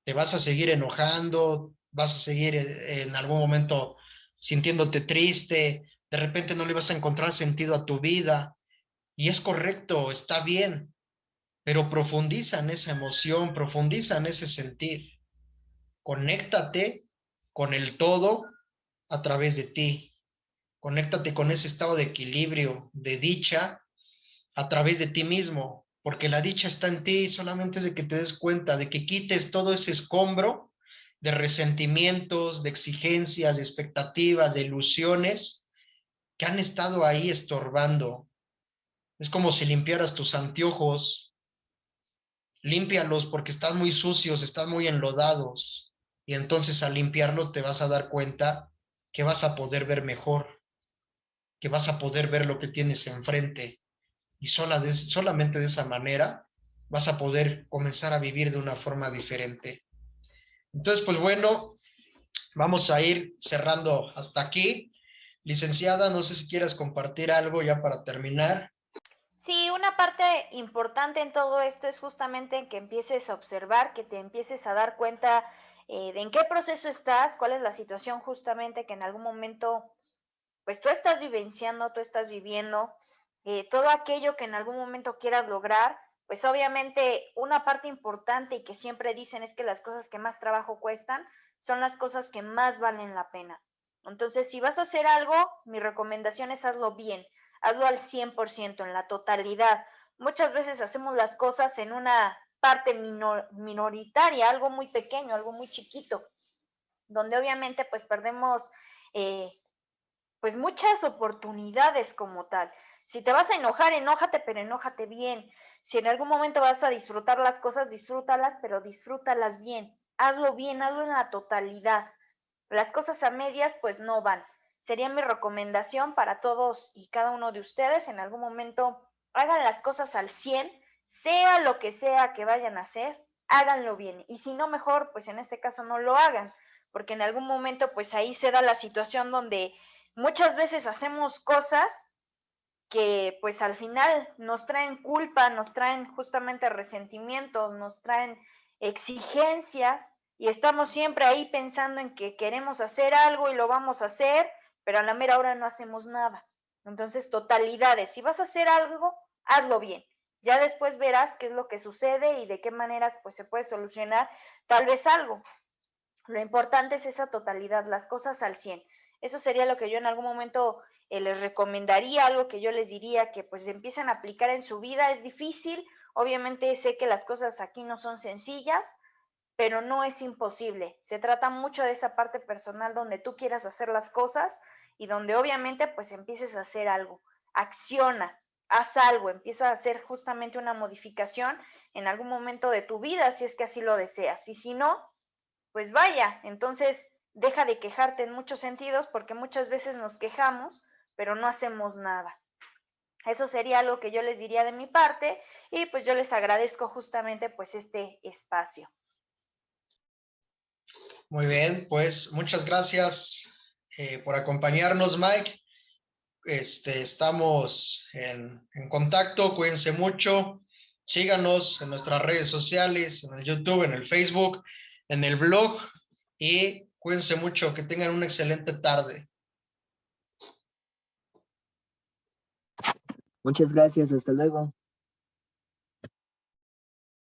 A: Te vas a seguir enojando, vas a seguir en algún momento sintiéndote triste, de repente no le vas a encontrar sentido a tu vida, y es correcto, está bien, pero profundiza en esa emoción, profundiza en ese sentir, conéctate con el todo a través de ti, conéctate con ese estado de equilibrio, de dicha, a través de ti mismo, porque la dicha está en ti, solamente es de que te des cuenta, de que quites todo ese escombro de resentimientos, de exigencias, de expectativas, de ilusiones que han estado ahí estorbando. Es como si limpiaras tus anteojos, límpialos porque están muy sucios, están muy enlodados, y entonces al limpiarlo te vas a dar cuenta que vas a poder ver mejor, que vas a poder ver lo que tienes enfrente, y solamente de esa manera vas a poder comenzar a vivir de una forma diferente. Entonces, pues bueno, vamos a ir cerrando hasta aquí. Licenciada, no sé si quieras compartir algo ya para terminar.
B: Sí, una parte importante en todo esto es justamente en que empieces a observar, que te empieces a dar cuenta de en qué proceso estás, cuál es la situación justamente que en algún momento pues tú estás vivenciando, tú estás viviendo, todo aquello que en algún momento quieras lograr, pues obviamente una parte importante y que siempre dicen es que las cosas que más trabajo cuestan son las cosas que más valen la pena. Entonces, si vas a hacer algo, mi recomendación es hazlo bien, hazlo al 100%, en la totalidad. Muchas veces hacemos las cosas en una parte minoritaria, algo muy pequeño, algo muy chiquito, donde obviamente pues perdemos eh, pues muchas oportunidades como tal. Si te vas a enojar, enójate, pero enójate bien. Si en algún momento vas a disfrutar las cosas, disfrútalas, pero disfrútalas bien, hazlo en la totalidad. Las cosas a medias pues no van. Sería mi recomendación para todos y cada uno de ustedes. En algún momento hagan las cosas al 100, sea lo que sea que vayan a hacer, háganlo bien. Y si no, mejor, pues en este caso no lo hagan, porque en algún momento pues ahí se da la situación donde muchas veces hacemos cosas que pues al final nos traen culpa, nos traen justamente resentimientos, nos traen exigencias y estamos siempre ahí pensando en que queremos hacer algo y lo vamos a hacer, pero a la mera hora no hacemos nada. Entonces, totalidades, si vas a hacer algo, hazlo bien. Ya después verás qué es lo que sucede y de qué maneras pues se puede solucionar tal vez algo. Lo importante es esa totalidad, las cosas al 100. Eso sería lo que yo en algún momento les recomendaría, algo que yo les diría que pues empiecen a aplicar en su vida. Es difícil, obviamente sé que las cosas aquí no son sencillas, pero no es imposible. Se trata mucho de esa parte personal donde tú quieras hacer las cosas y donde obviamente pues empieces a hacer algo. Acciona, haz algo, empieza a hacer justamente una modificación en algún momento de tu vida si es que así lo deseas. Y si no, pues vaya, entonces deja de quejarte en muchos sentidos porque muchas veces nos quejamos, pero no hacemos nada. Eso sería algo que yo les diría de mi parte y pues yo les agradezco justamente pues este espacio.
A: Muy bien, pues muchas gracias por acompañarnos, Mike. Estamos en contacto, cuídense mucho, síganos en nuestras redes sociales, en el YouTube, en el Facebook, en el blog, y cuídense mucho, que tengan una excelente tarde.
C: Muchas gracias, hasta luego.